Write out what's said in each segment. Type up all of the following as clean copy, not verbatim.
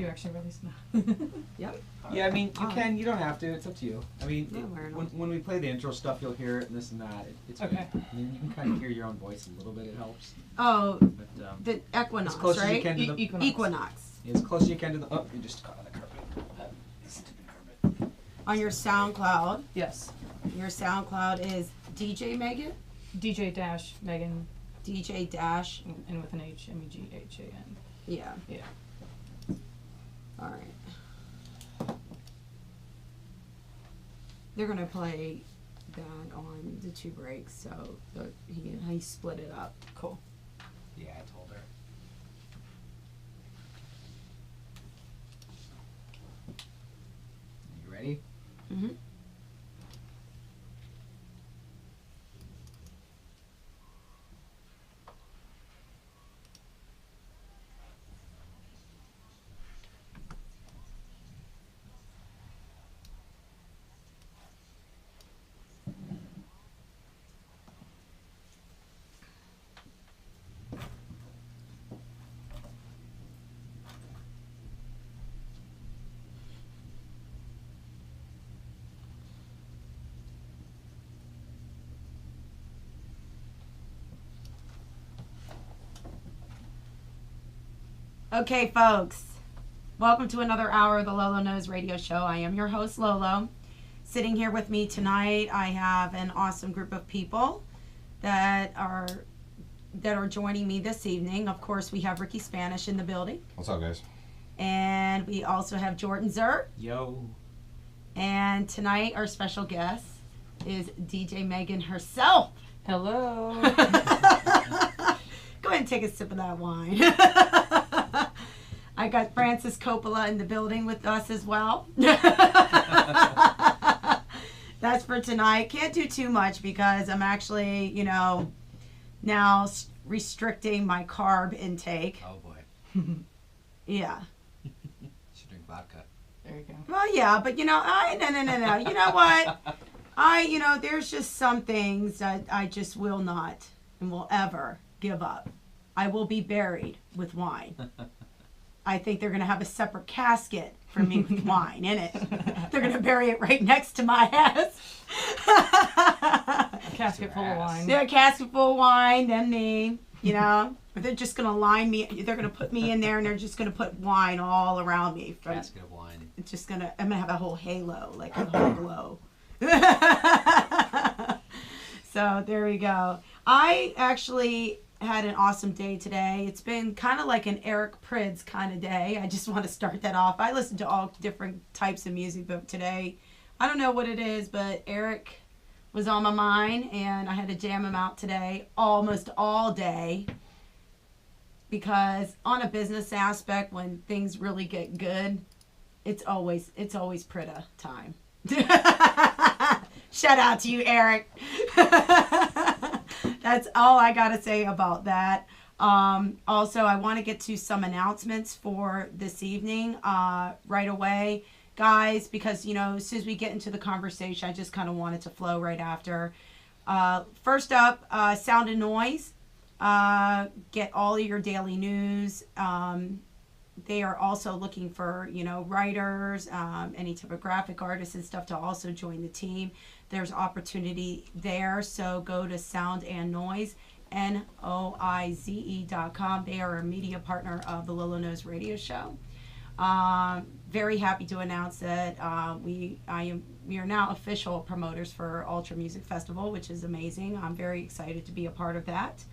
you actually release now? Yep. Yeah, I mean, you can. You don't have to. It's up to you. I mean, Yeah, when we play the intro stuff, you'll hear it and this and that. It's Okay. good. I mean, you can kind of hear your own voice a little bit. It helps. Oh, But, the equinox, as close right? as you can to the Equinox. As close as you can to the. Oh, you just caught on the carpet. Stupid carpet. On your SoundCloud. Yes. Your SoundCloud is DJ Meghan. DJ dash Meghan. DJ dash. And with an H, Meghan. Yeah. Yeah. All right. They're gonna play that on the 2 breaks, so he split it up. Cool. Yeah, I told her. You ready? Mm-hmm. Okay, folks, welcome to another hour of the Lolo Knows Radio Show. I am your host, Lolo. Sitting here with me tonight, I have an awesome group of people that are joining me this evening. Of course, we have Ricky Spanish in the building. What's up, guys? And we also have Jordan Zer. Yo. And tonight, our special guest is DJ Meghan herself. Hello. Go ahead and take a sip of that wine. I got Francis Coppola in the building with us as well. That's for tonight. Can't do too much because I'm actually, now restricting my carb intake. Oh boy. Yeah. You should drink vodka. There you go. Well, yeah, but no. You know what? There's just some things that I just will not and will ever give up. I will be buried with wine. I think they're going to have a separate casket for me with wine in it. They're going to bury it right next to my ass. A casket full of wine. Yeah, a casket full of wine, then me, Or they're just going to line me. They're going to put me in there, and they're just going to put wine all around me. Casket of wine. It's just I'm going to have a whole halo, like a whole glow. So there we go. I actually had an awesome day today. It's been kind of like an Eric Prydz kind of day. I just want to start that off. I listen to all different types of music, but today, I don't know what it is, but Eric was on my mind, and I had to jam him out today almost all day because on a business aspect, when things really get good, it's always Prydz time. Shout out to you, Eric. That's all I got to say about that. Also, I want to get to some announcements for this evening right away, guys, because, as soon as we get into the conversation, I just kind of want it to flow right after. First up, Sound and Noise. Get all of your daily news. They are also looking for, writers, any type of graphic artists and stuff to also join the team. There's opportunity there, so go to Sound and Noise, noize.com. They are a media partner of the Lolo Knows Radio Show. Very happy to announce that we are now official promoters for Ultra Music Festival, which is amazing. I'm very excited to be a part of that.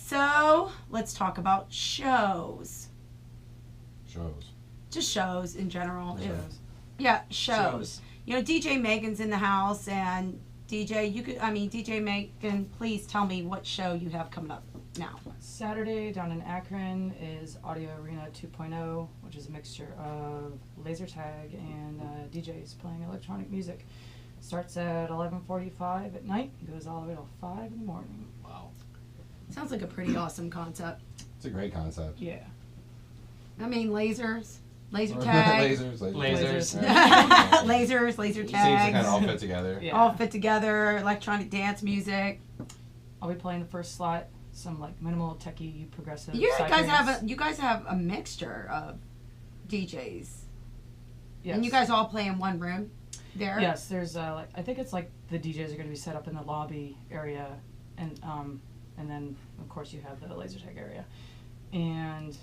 So let's talk about shows. Just shows in general. Shows. Yeah, shows. DJ Meghan's in the house, and DJ Meghan, please tell me what show you have coming up now. Saturday down in Akron is Audio Arena 2.0, which is a mixture of laser tag and DJs playing electronic music. Starts at 11:45 at night, goes all the way till 5 in the morning. Wow. Sounds like a pretty awesome concept. It's a great concept. Yeah. I mean, laser tag. Lasers. Lasers, laser It seems to tags. kind of all fit together. Yeah. All fit together, electronic dance music. I'll be playing the first slot, some like minimal techie progressive. You guys Psytrance. have a mixture of DJs. Yes. And you guys all play in one room there? Yes, there's like I think it's like the DJs are going to be set up in the lobby area, and then of course you have the laser tag area, and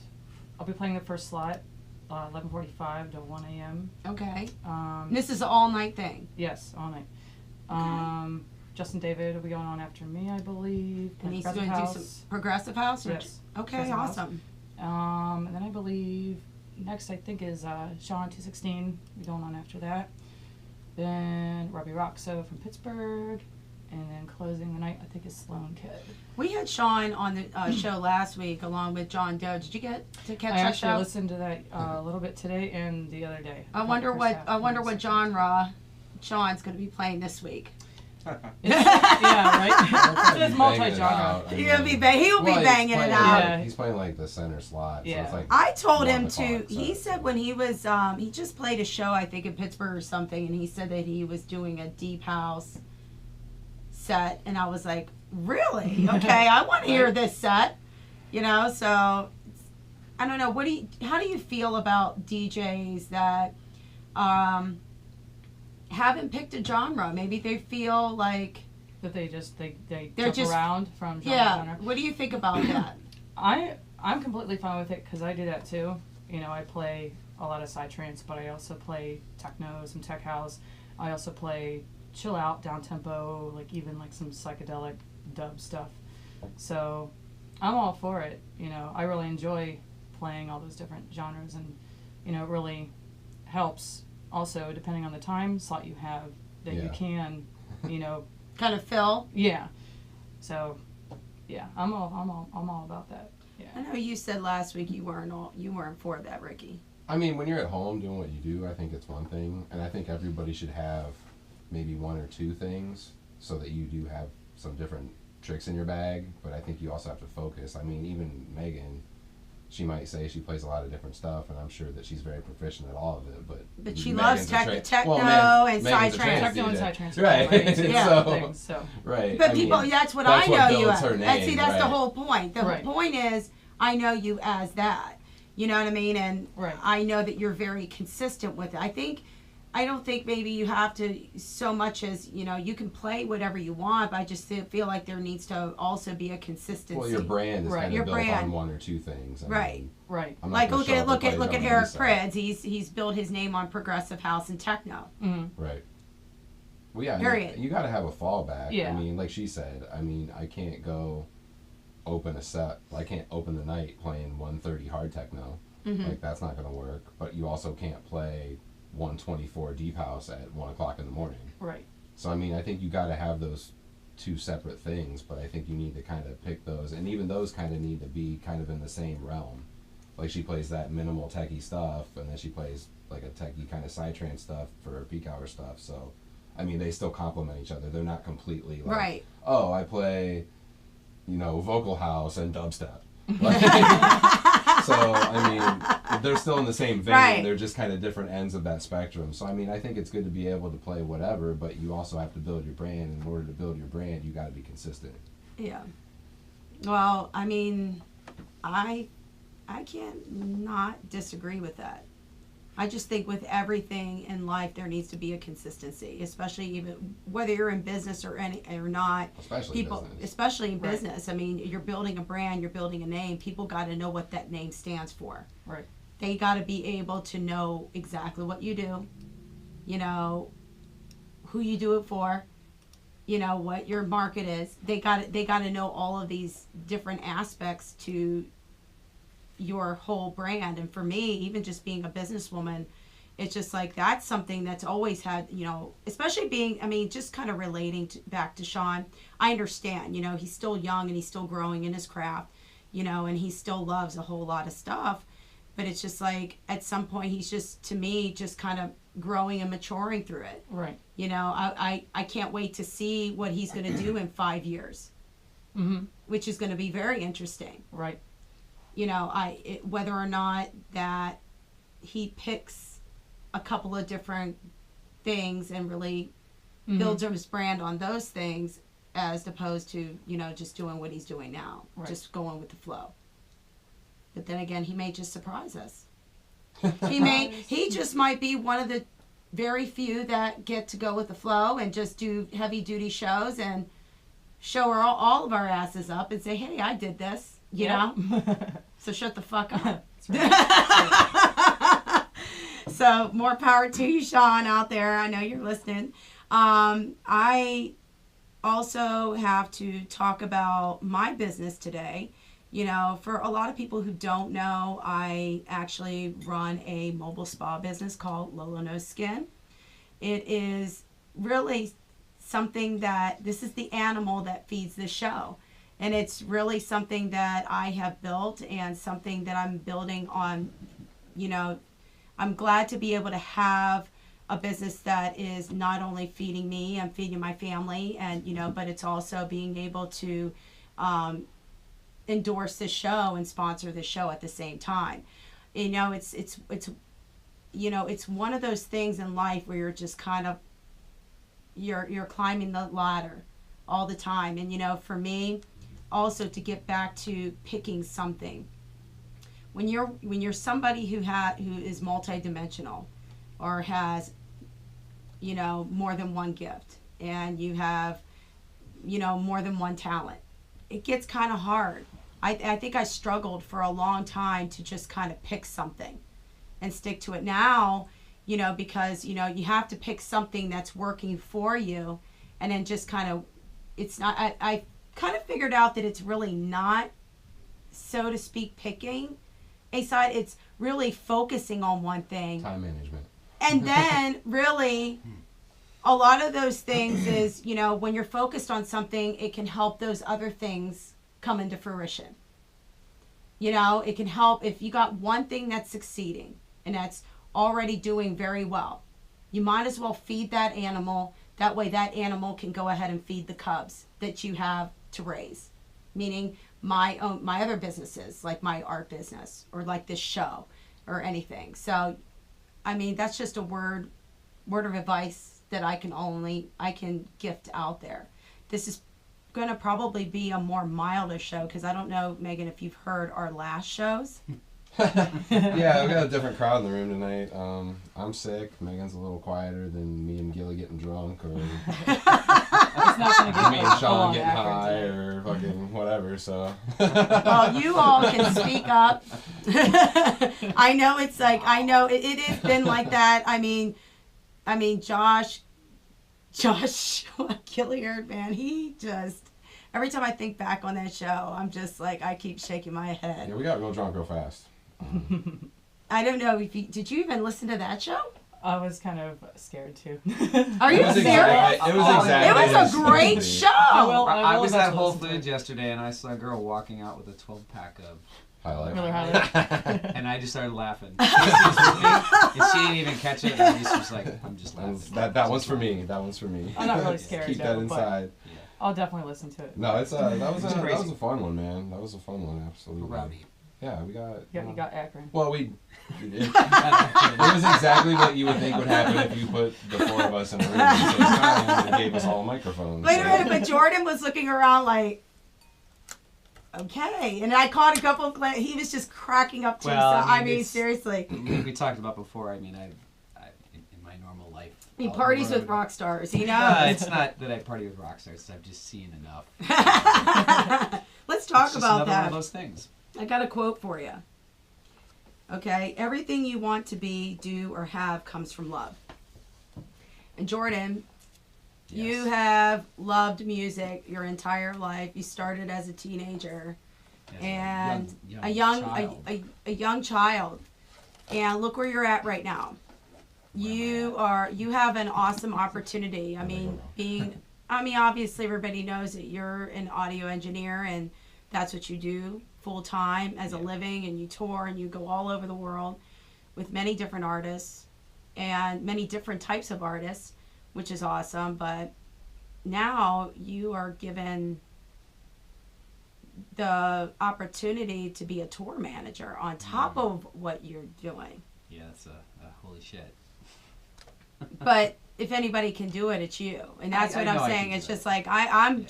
I'll be playing the first slot, 11:45 to 1 a.m. Okay. This is an all night thing. Yes, all night. Okay. Justin David will be going on after me, I believe. And he's going to do some progressive house? Or Yes. Okay, awesome. And then I believe next I think is Sean 216 will be going on after that. Then Robbie Roxo from Pittsburgh. And then closing the night I think is Sloan Kidd. We had Sean on the show last week along with John Doe. Did you get to catch I that actually show? listened to that a little bit today and the other day. I wonder what genre Sean's going to be playing this week. Yeah, right. It's multi-genre. He'll be banging it out. Yeah. He's playing like the center slot. Yeah. So it's like I told 1 him o'clock, to. so. He said when he was he just played a show I think in Pittsburgh or something, and he said that he was doing a deep house set, and I was like, really? Okay, I want to hear this set. You know, so I don't know. How do you feel about DJs that haven't picked a genre? Maybe they feel like That they they're jump just around from genre to yeah. genre. What do you think about that? I'm completely fine with it because I do that too. You know, I play a lot of Psytrance, but I also play techno, some tech house. I also play chill out, down tempo, like even like some psychedelic dub stuff. So I'm all for it. You know, I really enjoy playing all those different genres, and you know, it really helps. Also, depending on the time slot you have, that you can, you know, Kind of fill. yeah. So, yeah, I'm all about that. Yeah. I know you said last week you weren't for that, Ricky. I mean, when you're at home doing what you do, I think it's one thing, and I think everybody should have maybe 1 or 2 things so that you do have some different tricks in your bag. But I think you also have to focus. I mean, even Megan, she might say she plays a lot of different stuff, and I'm sure that she's very proficient at all of it. But she Megan's loves a techno and Megan's a Psytrance. trance Techno and DJ. Psytrance, Right? Yeah. So. Right. But I people, mean, that's what that's I what know you builds as. her That's name, the right. whole point. The Right. whole point is I know you as that. You know what I mean? And Right. I know that you're very consistent with it. I don't think maybe you have to so much as, you know, you can play whatever you want, but I just feel like there needs to also be a consistency. well, your brand is Right. kind Your of built brand. on 1 or 2 things. I Right. mean, Right. I'm not Like gonna look show at up look and at play look at drum Eric and bass. Prids. He's built his name on progressive house and techno. Mm-hmm. Right. Well, yeah. Period. You got to have a fallback. Yeah. I mean, like she said. I mean, I can't go open a set. I can't open the night playing 130 hard techno. Mhm. Like that's not going to work. But you also can't play 124 deep house at 1 o'clock in the morning. Right. So I mean, I think you got to have those 2 separate things. But I think you need to kind of pick those, and even those kind of need to be kind of in the same realm. Like she plays that minimal techie stuff, and then she plays like a techie kind of psytrance stuff for her peak hour stuff. So, I mean, they still complement each other. They're not completely like, Right. oh, I play, you know, vocal house and dubstep. Like, so, I mean, they're still in the same vein. Right. They're just kind of different ends of that spectrum. So, I mean, I think it's good to be able to play whatever, but you also have to build your brand. In order to build your brand, you got to be consistent. Yeah. Well, I mean, I can't not disagree with that. I just think with everything in life there needs to be a consistency, especially even whether you're in business or not. Especially business. Especially in Right. business. I mean, you're building a brand, you're building a name. People got to know what that name stands for. Right. They got to be able to know exactly what you do, you know, who you do it for, you know, what your market is. They got to know all of these different aspects to your whole brand. And for me, even just being a businesswoman, it's just like that's something that's always had, you know, especially being, I mean, just kind of relating back to Sean. I understand, you know, he's still young and he's still growing in his craft, you know, and he still loves a whole lot of stuff. But it's just like at some point he's just, to me, just kind of growing and maturing through it. Right. You know, I can't wait to see what he's going to do in 5 years, Mm-hmm. which is going to be very interesting. Right. You know, whether or not that he picks a couple of different things and really Mm-hmm. builds his brand on those things as opposed to, you know, just doing what he's doing now, Right. just going with the flow. But then again, he may just surprise us. He just might be one of the very few that get to go with the flow and just do heavy duty shows and show all of our asses up and say, hey, I did this, you know? So shut the fuck up. So more power to you, Sean, out there. I know you're listening. I also have to talk about my business today. You know, for a lot of people who don't know, I actually run a mobile spa business called LOLO No Skin. It is really something that, this is the animal that feeds the show. And it's really something that I have built and something that I'm building on. You know, I'm glad to be able to have a business that is not only feeding me and feeding my family, and, you know, but it's also being able to endorse the show and sponsor the show at the same time. You know, it's you know, it's one of those things in life where you're just kind of, you're climbing the ladder all the time. And, you know, for me, also to get back to picking something, when you're somebody who is multidimensional or has, you know, more than one gift, and you have, you know, more than one talent, it gets kind of hard. I think I struggled for a long time to just kind of pick something and stick to it. Now, you know, because, you know, you have to pick something that's working for you, and then just kind of, it's not, I kind of figured out that it's really not, so to speak, picking a side. It's really focusing on one thing. Time management. And then really, a lot of those things is, you know, when you're focused on something, it can help those other things come into fruition. You know, it can help if you got one thing that's succeeding and that's already doing very well. You might as well feed that animal. That way that animal can go ahead and feed the cubs that you have to raise. Meaning my other businesses, like my art business or like this show or anything. So, I mean, that's just a word of advice that I can gift out there. This is going to probably be a more milder show, because I don't know, Megan, if you've heard our last shows. Yeah, we got a different crowd in the room tonight. I'm sick. Megan's a little quieter than me and Gilly getting drunk, or me and Sean getting high, or fucking whatever. So. Well, you all can speak up. I know it's like, I know it has been like that. I mean, Josh Gilliard, man, he just, every time I think back on that show, I'm just like, I keep shaking my head. Yeah, we gotta go drunk real fast. I don't know if did you even listen to that show? I was kind of scared too. Are you serious? It was a great show. I was at Whole Foods yesterday, and I saw a girl walking out with a 12-pack of highlight. And I just started laughing. She was with me, and she didn't even catch it. And I just was like, I'm just laughing. That one's for me. That one's for me. I'm not really scared. Keep that inside. I'll definitely listen to it. No, it's that was a fun one, man. That was a fun one, absolutely. Rowdy. Yeah, we got. Yeah, you got Akron. Well, it was exactly what you would think would happen if you put the four of us in a room at the same time and gave us all microphones. Wait a minute, but Jordan was looking around like, okay, and I caught a couple of he was just cracking up too. Well, so, I mean seriously. We talked about before. I mean, I in my normal life. He parties with rock stars. He knows. It's not that I party with rock stars. I've just seen enough. Let's talk it's about just that. one of those things. I got a quote for you. Okay, everything you want to be, do, or have comes from love. And Jordan, you have loved music your entire life. You started as a teenager, and a young child, and look where you're at right now. You have an awesome opportunity. I mean, obviously everybody knows that you're an audio engineer, and that's what you do full time as a living, and you tour and you go all over the world with many different artists and many different types of artists, which is awesome. But now you are given the opportunity to be a tour manager on top of what you're doing. Yeah, that's a holy shit. But if anybody can do it, it's you. And that's what I'm saying. It's just like, I'm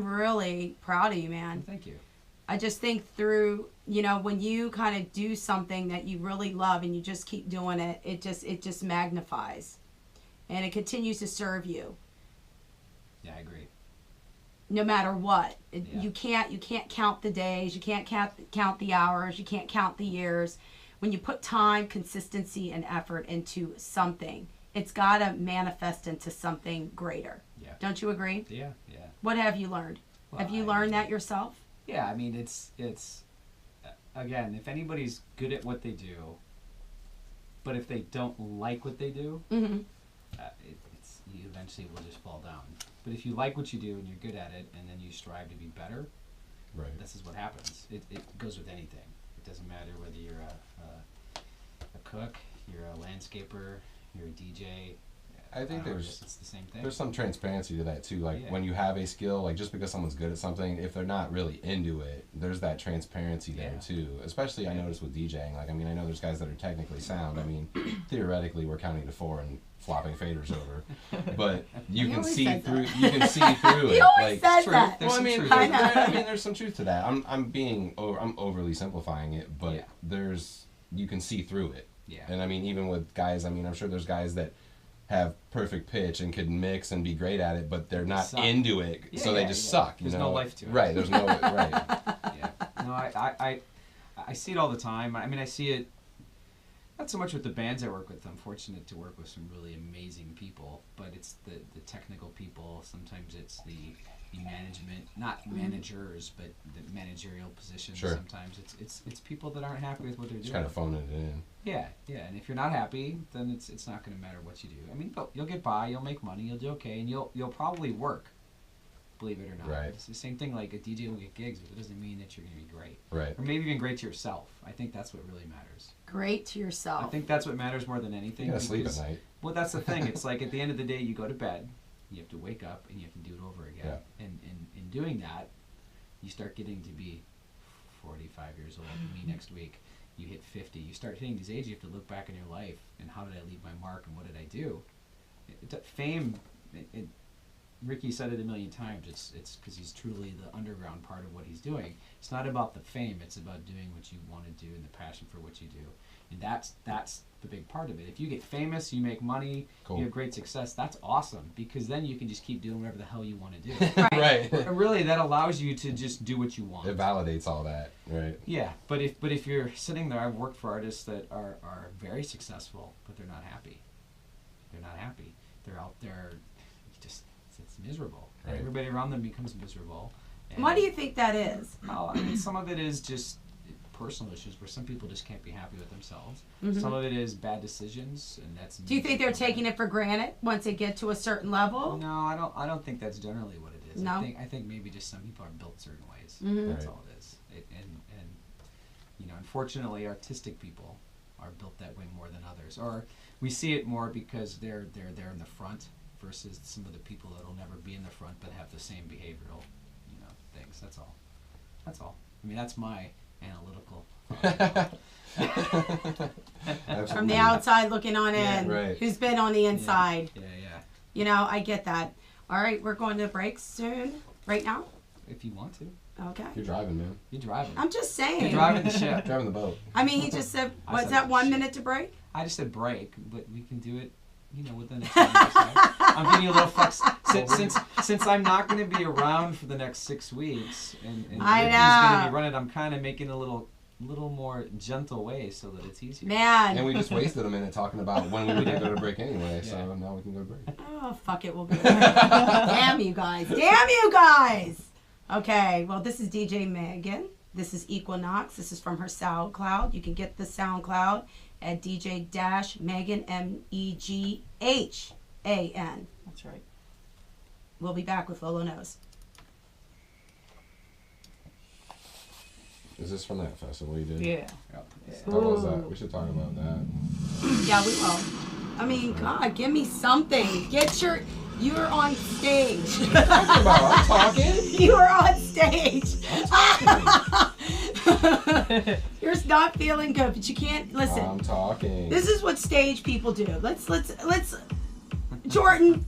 really proud of you, man. Thank you. I just think through, when you kind of do something that you really love and you just keep doing it, it just magnifies. And it continues to serve you. Yeah, I agree. No matter what. Yeah. You can't count the days, you can't count the hours, you can't count the years. When you put time, consistency, and effort into something, it's got to manifest into something greater. Yeah. Don't you agree? Yeah. What have you learned? Well, have you learned that yourself? Yeah, I mean, it's again, if anybody's good at what they do, but if they don't like what they do, Mm-hmm. You eventually will just fall down. But if you like what you do and you're good at it, and then you strive to be better, Right. this is what happens. It goes with anything. It doesn't matter whether you're a cook, you're a landscaper, you're a DJ. I think it's the same thing. There's some transparency to that too. Like Yeah. when you have a skill, like just because someone's good at something, if they're not really into it, there's that transparency there Yeah. too. Especially I notice with DJing. Like I know there's guys that are technically sound. Theoretically we're counting to 4 and flopping faders over, but you can see through. You can see through it. He always Like says that. There's some truth. there's some truth to that. I'm overly simplifying it, but Yeah. you can see through it. Yeah. And even with guys, I'm sure there's guys that have perfect pitch and could mix and be great at it, but they're not Suck. into it, so they just suck. There's no life to it. Right. There's no right. Yeah. No, I see it all the time. I see it not so much with the bands I work with. I'm fortunate to work with some really amazing people, but it's the technical people. Sometimes it's the management, not managers, but the managerial positions. Sure. Sometimes it's people that aren't happy with what they're Just doing. kind of phoning it in. Yeah. And if you're not happy, then it's not going to matter what you do. You'll get by, you'll make money, you'll do okay, and you'll probably work. Believe it or not. Right. It's the same thing. Like a DJ will get gigs, but it doesn't mean that you're going to be great. Right. Or maybe even great to yourself. I think that's what really matters. Great to yourself. I think that's what matters more than anything. You gotta sleep at night. Well, that's the thing. It's like at the end of the day, you go to bed, you have to wake up, and you have to do it over again. Yeah. And in doing that, you start getting to be 45 years old. Me next week, you hit 50. You start hitting these ages. You have to look back in your life and how did I leave my mark and what did I do? Fame. Ricky said it a million times. It's because he's truly the underground part of what he's doing. It's not about the fame. It's about doing what you want to do and the passion for what you do. And that's the big part of it. If you get famous, you make money, Cool. you have great success, that's awesome because then you can just keep doing whatever the hell you want to do. Right. And really, that allows you to just do what you want. It validates all that. Right. Yeah, but if you're sitting there, I've worked for artists that are very successful, but they're not happy. They're not happy. They're out there, it's miserable. Right. Everybody around them becomes miserable. And Why do you think that is? some of it is just personal issues where some people just can't be happy with themselves. Mhm. Some of it is bad decisions, and that's. Do you think they're taking it for granted once they get to a certain level? No, I don't think that's generally what it is. No? I think maybe just some people are built certain ways. Mhm. That's Right. all it is. And unfortunately, artistic people are built that way more than others, or we see it more because they're there in the front versus some of the people that'll never be in the front but have the same behavioral, things. That's all. That's my analytical. From the outside looking on in, right. who's been on the inside. Yeah. I get that. All right, we're going to break soon. Right now? If you want to. Okay. You're driving, man. You're driving. I'm just You're saying. driving the ship. Driving the boat. I mean, he just said, I what's said that, 1 shit. minute to break? I just said break, but we can do it, within the next 10 minutes. I'm giving you a little flex. Since I'm not going to be around for the next 6 weeks, and I Ricky's going to know. be running, I'm kind of making a little more gentle way so that it's easier. Man. And we just wasted a minute talking about when we were going to go to break anyway, so Yeah. now we can go to break. Oh, fuck it, we'll go. Damn you guys. Damn you guys. Okay, well, this is DJ Meghan. This is Equinox. This is from her SoundCloud. You can get the SoundCloud at DJ-Meghan, MEGHAN. That's right. We'll be back with Lolo Knows. Is this from that festival you did? Yeah. How was Ooh. that? We should talk about that. Yeah, we will. I mean, God, give me something. You're on stage. I'm talking. You are on stage. You're not feeling good, but you can't listen. I'm talking. This is what stage people do. Let's Jordan,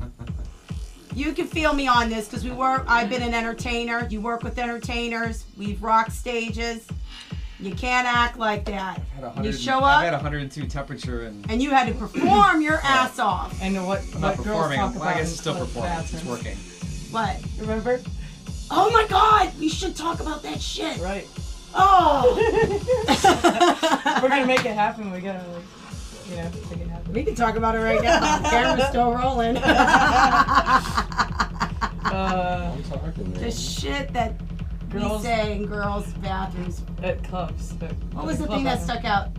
You can feel me on this because I've been an entertainer. You work with entertainers. We've rocked stages. You can't act like that. You show I've had up 102 temperature and you had to perform your ass off. And what not girls performing. talk Well, about I guess in it's still the performing. bathroom. It's working. What? Remember? Oh my God, we should talk about that shit. Right. Oh. We're gonna make it happen. We gotta, make it happen. We can talk about it right now. Camera's still rolling. I'm talking, man. The shit that Girls- we say in girls' bathrooms. At clubs. What was the thing that stuck out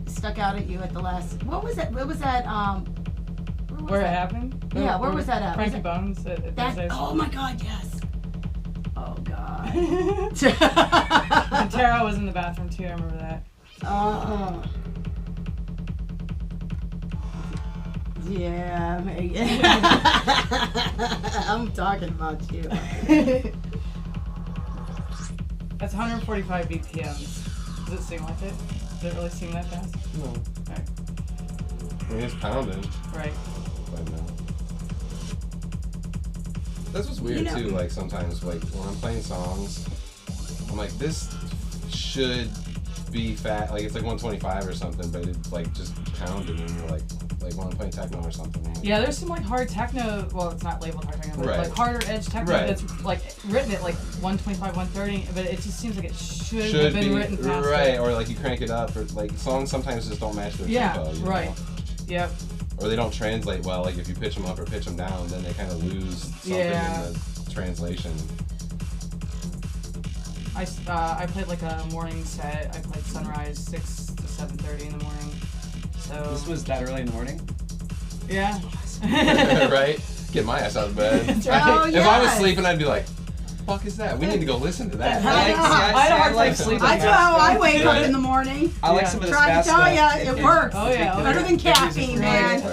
at you at the last? What was that? What was that? Where it happened? Yeah, where was that at? Frankie Was it- Bones. At That. Thursdays. Oh my God, yes. Oh God. And Tara was in the bathroom too. I remember that. Yeah, Megan. I'm talking about you. That's 145 BPMs. Does it sing like it? Does it really sing that fast? No. Right. I mean, it's pounding, Right. but no. That's what's weird You know- too. Like sometimes, like when I'm playing songs, I'm like, this should be fat. Like it's like 125 or something, but it's like just pounding, and you're like when I'm playing techno or something. I'm like, Yeah, there's some like hard techno. Well, it's not labeled hard techno, but Right. like harder edge techno Right. that's like written at like 125, 130, but it just seems like it should have should been be written faster. right, or like you crank it up, or like songs sometimes just don't match their Yeah, tempo. You right. know? Yep. Or they don't translate well. Like if you pitch them up or pitch them down, then they kind of lose something Yeah. in the translation. I played like a morning set. I played sunrise 6 to 7:30 in the morning. So This was that early in the morning? yeah. Right? Get my ass out of bed. That's right. Oh, If I was yes. sleeping, I'd be like, "Fuck is that? We need to go listen to that." I know. I had a hard time sleeping. That's how I wake up in the morning. I like Yeah. some of this Trying to fast tell stuff. ya, it works. Oh, yeah, oh, Better yeah. than caffeine, man. That's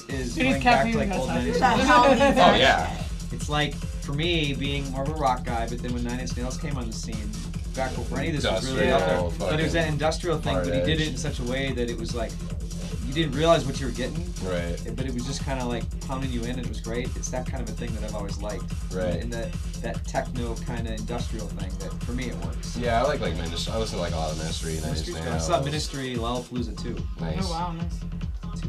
right. Is Who needs going back caffeine to like when old that's 90s. Who the hell needs Oh that? yeah. It's like, for me, being more of a rock guy, but then when Nine Inch Nails came on the scene, back before any of this was really out there, Industrial, but it was that industrial thing, hard but he did edge. it in such a way that it was like, you didn't realize what you were getting, Right. but it was just kind of like pounding you in, and it was great. It's that kind of a thing that I've always liked. Right. And that techno kind of industrial thing that, for me, it works. Yeah, I like Ministry. I listen to like a lot of Ministry and Ministry's good. I I saw Ministry, Lollapalooza too. Nice. Oh wow, nice.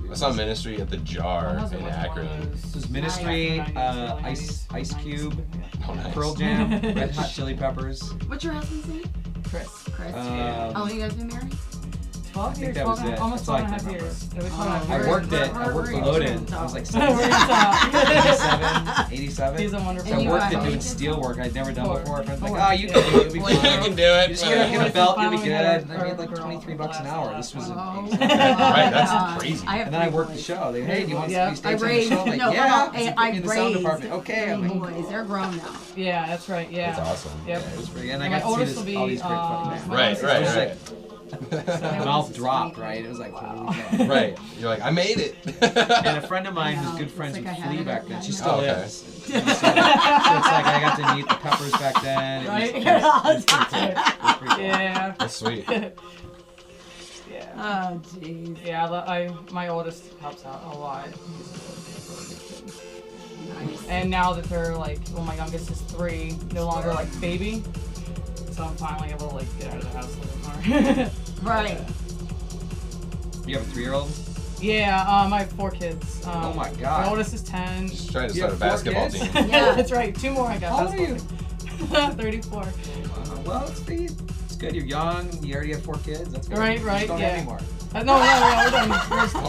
I saw Ministry at the Jar Those are in like one of Akron. those This was Ministry, back in the 90s, early Ice 90s, Cube, 90s. Oh, nice. Pearl Jam, Red Hot Chili Peppers. What's your husband's name? Chris. Chris. Um, How long you guys been married? 12 think years, that was 12 and, it. almost That's all 12 and a I half can years. remember. Yeah, we 12 and a half Oh, I years. worked at We're Loaded. I was like We're in top. 87. He's a wonderful And I you worked got at doing agents? steel work I'd never done Four. before. Friends like, Four. oh, you Yeah. can do it. You'll be You fine. can do it. Just get a Four. belt, you'll be Finally good. had And I made like our 23 girl bucks an last hour. one. This was Oh, amazing. Right, that's God. crazy. I have And then I three worked the boys. show. They, hey, do you want Yeah. to be stage on the raised, show? I'm like, no, yeah. I In the sound raised department. Okay. I'm three like, boys. They're grown now. Yeah, that's right. Yeah. That's awesome. Yep. yeah, it was pretty. And I And my got to oldest see will this, be, all these great fucking bands. my Right, oldest right, is right. My mouth dropped, right? It was like, holy cow. Right. You're like, I made it. And a friend of mine who's No, good friends it's with like I had Flea it back at then. She home. still Oh, okay. is. So it's like I got to meet the Peppers back then. It was- Right? it was pretty cool. Yeah. That's sweet. Yeah. Oh, jeez. Yeah, my oldest helps out a lot. Nice. And now that they're like, well, my youngest is 3, no longer like baby, so I'm finally able to like get out of the house a little more. Right. You have a 3-year-old? Yeah, I have 4 kids. Oh my God. My oldest is 10. Just trying to You start a have 4 basketball kids? team. Yeah. That's right. 2 more I got. How old are you? Basketball team. 34. Well, it's good. You're young. You already have 4 kids. That's good. Right, You right, just don't yeah. have any more. No, we're done.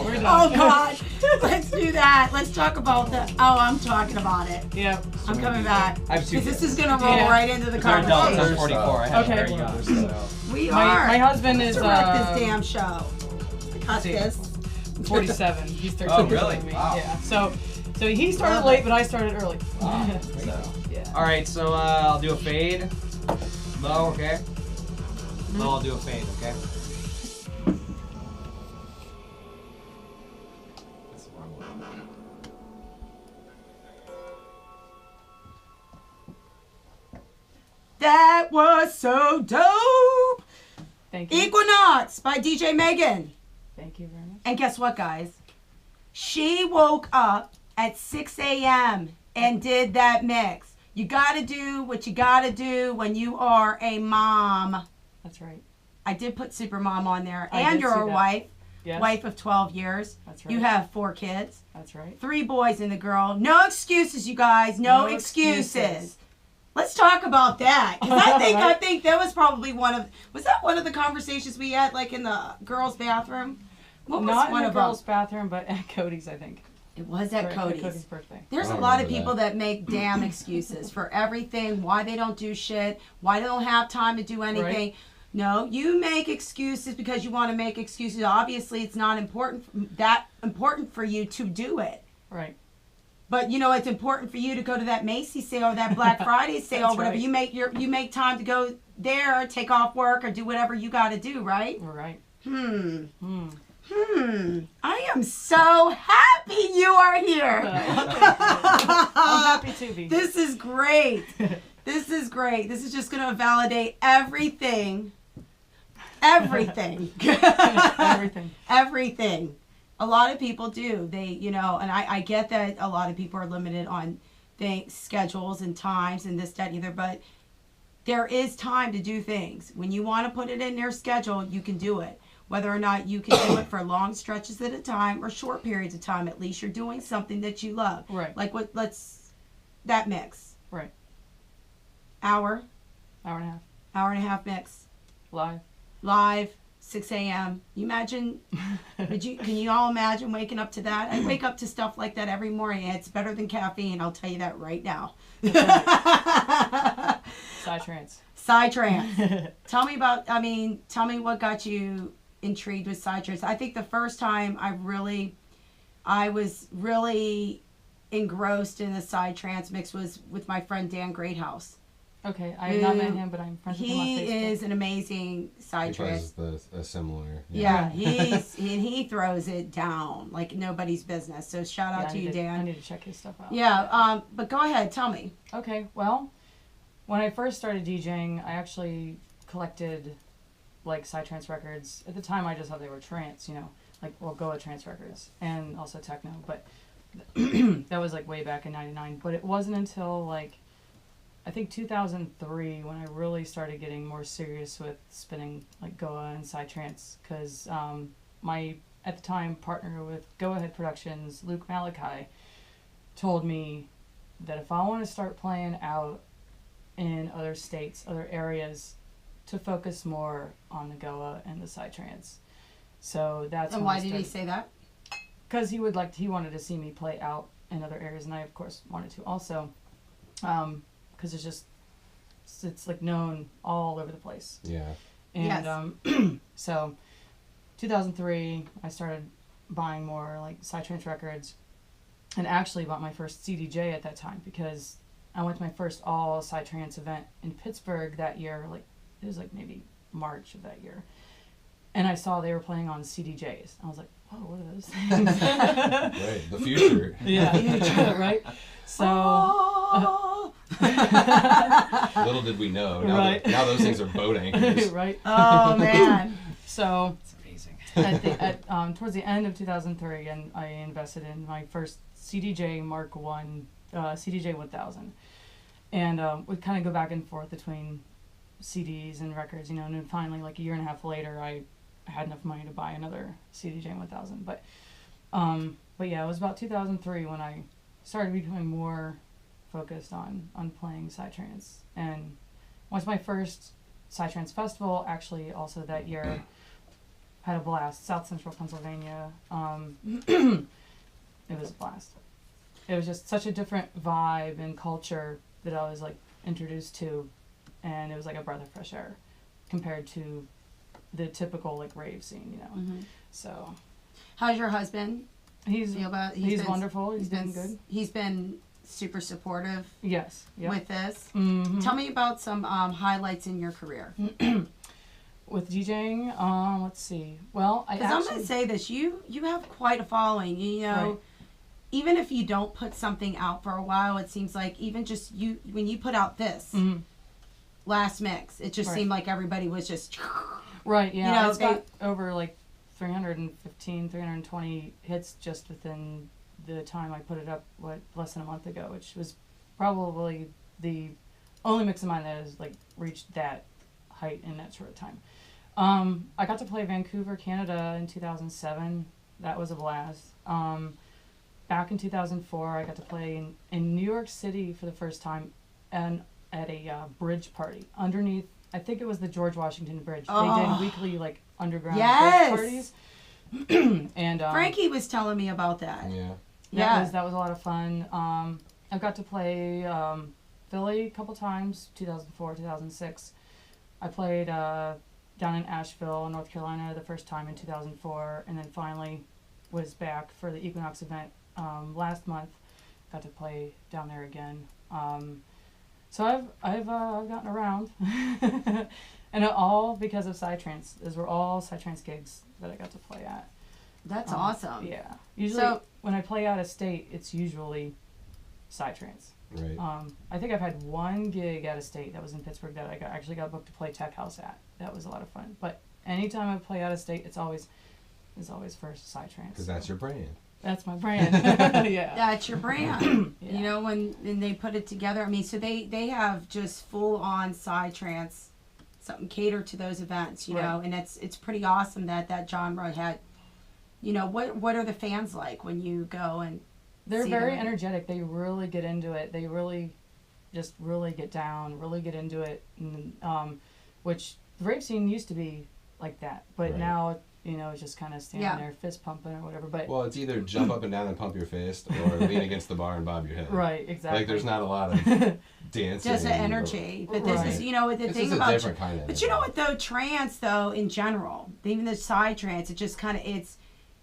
We're done. Oh, God. Let's do that. Let's talk about that. Oh, I'm talking about it. Yeah. I'm coming back. I have 2 Because this kids. is going to roll Yeah. right into the They're adults. conversation. I'm 44. I have Okay. very young. So. We My are. husband is Let's wreck this damn show. Cut see. this. 47. He's 13 Oh, years really? older than me. Wow. Yeah. So he started late, but I started early. So yeah. All right, so I'll do a fade. Low, okay? Low, I'll do a fade, okay? That's the wrong one. That was so dope. Thank you. Equinox by DJ Meghan. Thank you very much. And guess what, guys? She woke up at 6 a.m. and did that mix. You got to do what you got to do when you are a mom. That's right. I did put Super Mom on there. I And did you're see a that. wife. Yes. Wife of 12 years. That's right. You have 4 kids. That's right. 3 boys and a girl. No excuses, you guys. No excuses. Let's talk about that. 'Cause I think that was probably was that one of the conversations we had, like in the girls' bathroom? What was Not one in the of them? girls' bathroom, but at Cody's, I think. It was at For Cody's. birthday. There's I a don't lot of remember people that make damn excuses for everything, why they don't do shit, why they don't have time to do anything. Right. No, you make excuses because you want to make excuses. Obviously, it's not that important for you to do it. Right. But you know, it's important for you to go to that Macy's sale or that Black Friday sale, That's whatever. right. You make time to go there, take off work, or do whatever you got to do, right? Right. I am so happy you are here. I'm happy to be. This is great. This is great. This is just going to validate everything. Everything. Everything. Everything. A lot of people do. They, you know, and I get that a lot of people are limited on schedules and times and this, that, and either, but there is time to do things. When you want to put it in their schedule, you can do it. Whether or not you can do it for long stretches at a time or short periods of time, at least you're doing something that you love. Right. Like that mix. Right. Hour Hour and a half. and a half mix. Live. 6 a.m. You imagine, can you all imagine waking up to that? I wake up to stuff like that every morning. It's better than caffeine, I'll tell you that right now. Psytrance. Psytrance. Tell me what got you intrigued with Psytrance. I think the first time I was really engrossed in the Psytrance mix was with my friend Dan Greathouse. Okay, I have not met him, but I'm friends with him on Facebook. He is an amazing Psytrance. He plays a similar. Yeah, he throws it down like nobody's business. So shout out to you, Dan. I need to check his stuff out. Yeah, but go ahead, tell me. Okay, well, when I first started DJing, I actually collected like Psytrance records. At the time, I just thought they were trance, you know, like Goa trance records, and also techno. But that was like way back in '99. But it wasn't until like I think 2003 when I really started getting more serious with spinning like Goa and Psytrance, because my at the time partner with Go Ahead Productions, Luke Malachi, told me that if I want to start playing out in other states, other areas, to focus more on the Goa and the Psytrance. So that's And why did he say that? Because he wanted to see me play out in other areas, and I of course wanted to also. Because it's like known all over the place. Yeah. And so 2003 I started buying more like Psytrance records, and actually bought my first CDJ at that time because I went to my first all Psytrance event in Pittsburgh that year. Like it was like maybe March of that year, and I saw they were playing on CDJs. I was like, "Whoa, what are those things?" Right, the future. Yeah, right. So. Little did we know. Now, Right. now those things are boat anchors. Right. Oh man. So It's amazing. towards the end of 2003, and I invested in my first CDJ Mark I, CDJ 1000, and we kind of go back and forth between CDs and records, you know. And then finally, like a year and a half later, I had enough money to buy another CDJ 1000. But yeah, it was about 2003 when I started becoming more focused on playing Psytrance. And once my first Psytrance festival, actually also that year, had a blast. South Central Pennsylvania. It was a blast. It was just such a different vibe and culture that I was like introduced to, and it was like a breath of fresh air compared to the typical like rave scene, you know. Mm-hmm. So How's your husband? he's He's wonderful. He's been good. He's been super supportive Yes. Yep. with this. Mhm. Tell me about some highlights in your career. With DJing, let's see. Well, Because I'm going to say this, you have quite a following. You know, Right. even if you don't put something out for a while, it seems like even just when you put out this last mix, it just Right. seemed like everybody was just. Right, yeah. You know, it's got over like 320 hits just within the time I put it up, less than a month ago, which was probably the only mix of mine that has like reached that height in that short of time. I got to play Vancouver, Canada in 2007. That was a blast. Back in 2004, I got to play in New York City for the first time and at a bridge party underneath, I think it was the George Washington Bridge. Oh. They did weekly like underground Yes. bridge parties. And Frankie was telling me about that. Yeah. that was a lot of fun. I got to play Philly a couple times, 2004, 2006. I played down in Asheville, North Carolina, the first time in 2004, and then finally was back for the Equinox event last month. Got to play down there again. So I've gotten around, and all because of Psytrance. Those were all Psytrance gigs that I got to play at. That's awesome. Yeah. Usually, when I play out of state, it's usually Psytrance. Right. I think I've had one gig out of state that was in Pittsburgh that I actually got booked to play Tech House at. That was a lot of fun. But anytime I play out of state, it's always for Psytrance. Because that's your brand. That's my brand. Yeah. That's your brand. Yeah. You know, when they put it together. I mean, so they have just full on Psytrance, something catered to those events. You know, and it's pretty awesome that genre had. You know, what are the fans like when you go and? They're see very them? energetic. They really get into it. They really get down, really get into it. And, which the rave scene used to be like that, but Right. now, you know, it's just kind of standing there fist pumping or whatever. But Well, it's either jump up and down and pump your fist, or lean against the bar and bob your head. right, exactly. Like there's not a lot of dancing. Just the energy. But this is, Right. you know, the This thing is a about. different kind of. But you know what though, trance though in general, even the Psytrance, it just kind of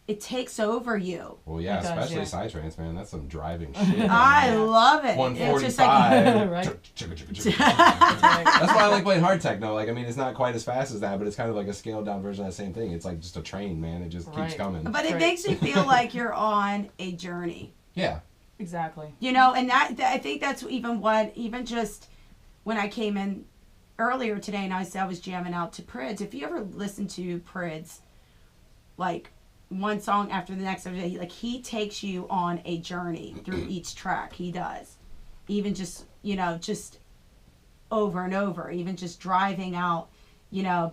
it takes over you. Well, yeah, It does, especially yeah. Psytrance, man. That's some driving shit. I man. love it. It's just like 145. Right. That's why I like playing hard techno. Like, I mean, it's not quite as fast as that, but it's kind of like a scaled down version of the same thing. It's like just a train, man. It just keeps Right. coming. but it Right. makes you feel like you're on a journey. Yeah. Exactly. You know, and that I think that's even just when I came in earlier today and I said I was jamming out to Prids. If you ever listen to Prids, like one song after the next, like he takes you on a journey through each track. He does, even just just over and over, even just driving out,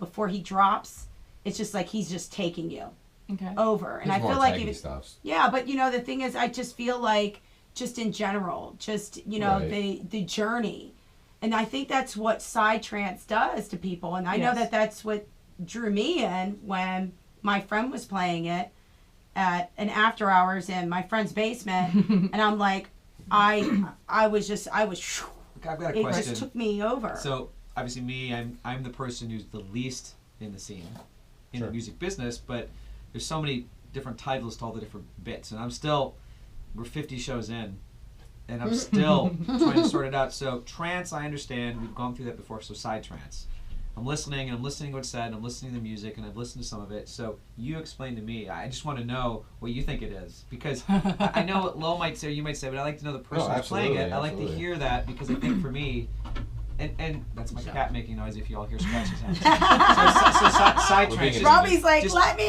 before he drops, it's just like he's just taking you Okay. over. And It's I more feel like techie even stuffs. yeah, but the thing is, I just feel like just in general, just Right. the journey, and I think that's what Psytrance does to people, and I know Yes. that's what drew me in when my friend was playing it at an after hours in my friend's basement, and I'm like, I was I've got a it question. just took me over. So obviously me, I'm the person who's the least in the scene, in Sure. the music business, but there's so many different titles to all the different bits, and we're 50 shows in, and I'm still trying to sort it out. So trance, I understand, we've gone through that before, so Psytrance. I'm listening to what's said, and I'm listening to the music, and I've listened to some of it. So you explain to me. I just want to know what you think it is, because I know what Lo might say, or you might say, but I like to know the person who's playing it. I like to hear that, because I think for me, and that's my cat making noise if you all hear scratches. So Psytrance. is- Robbie's like, just- let me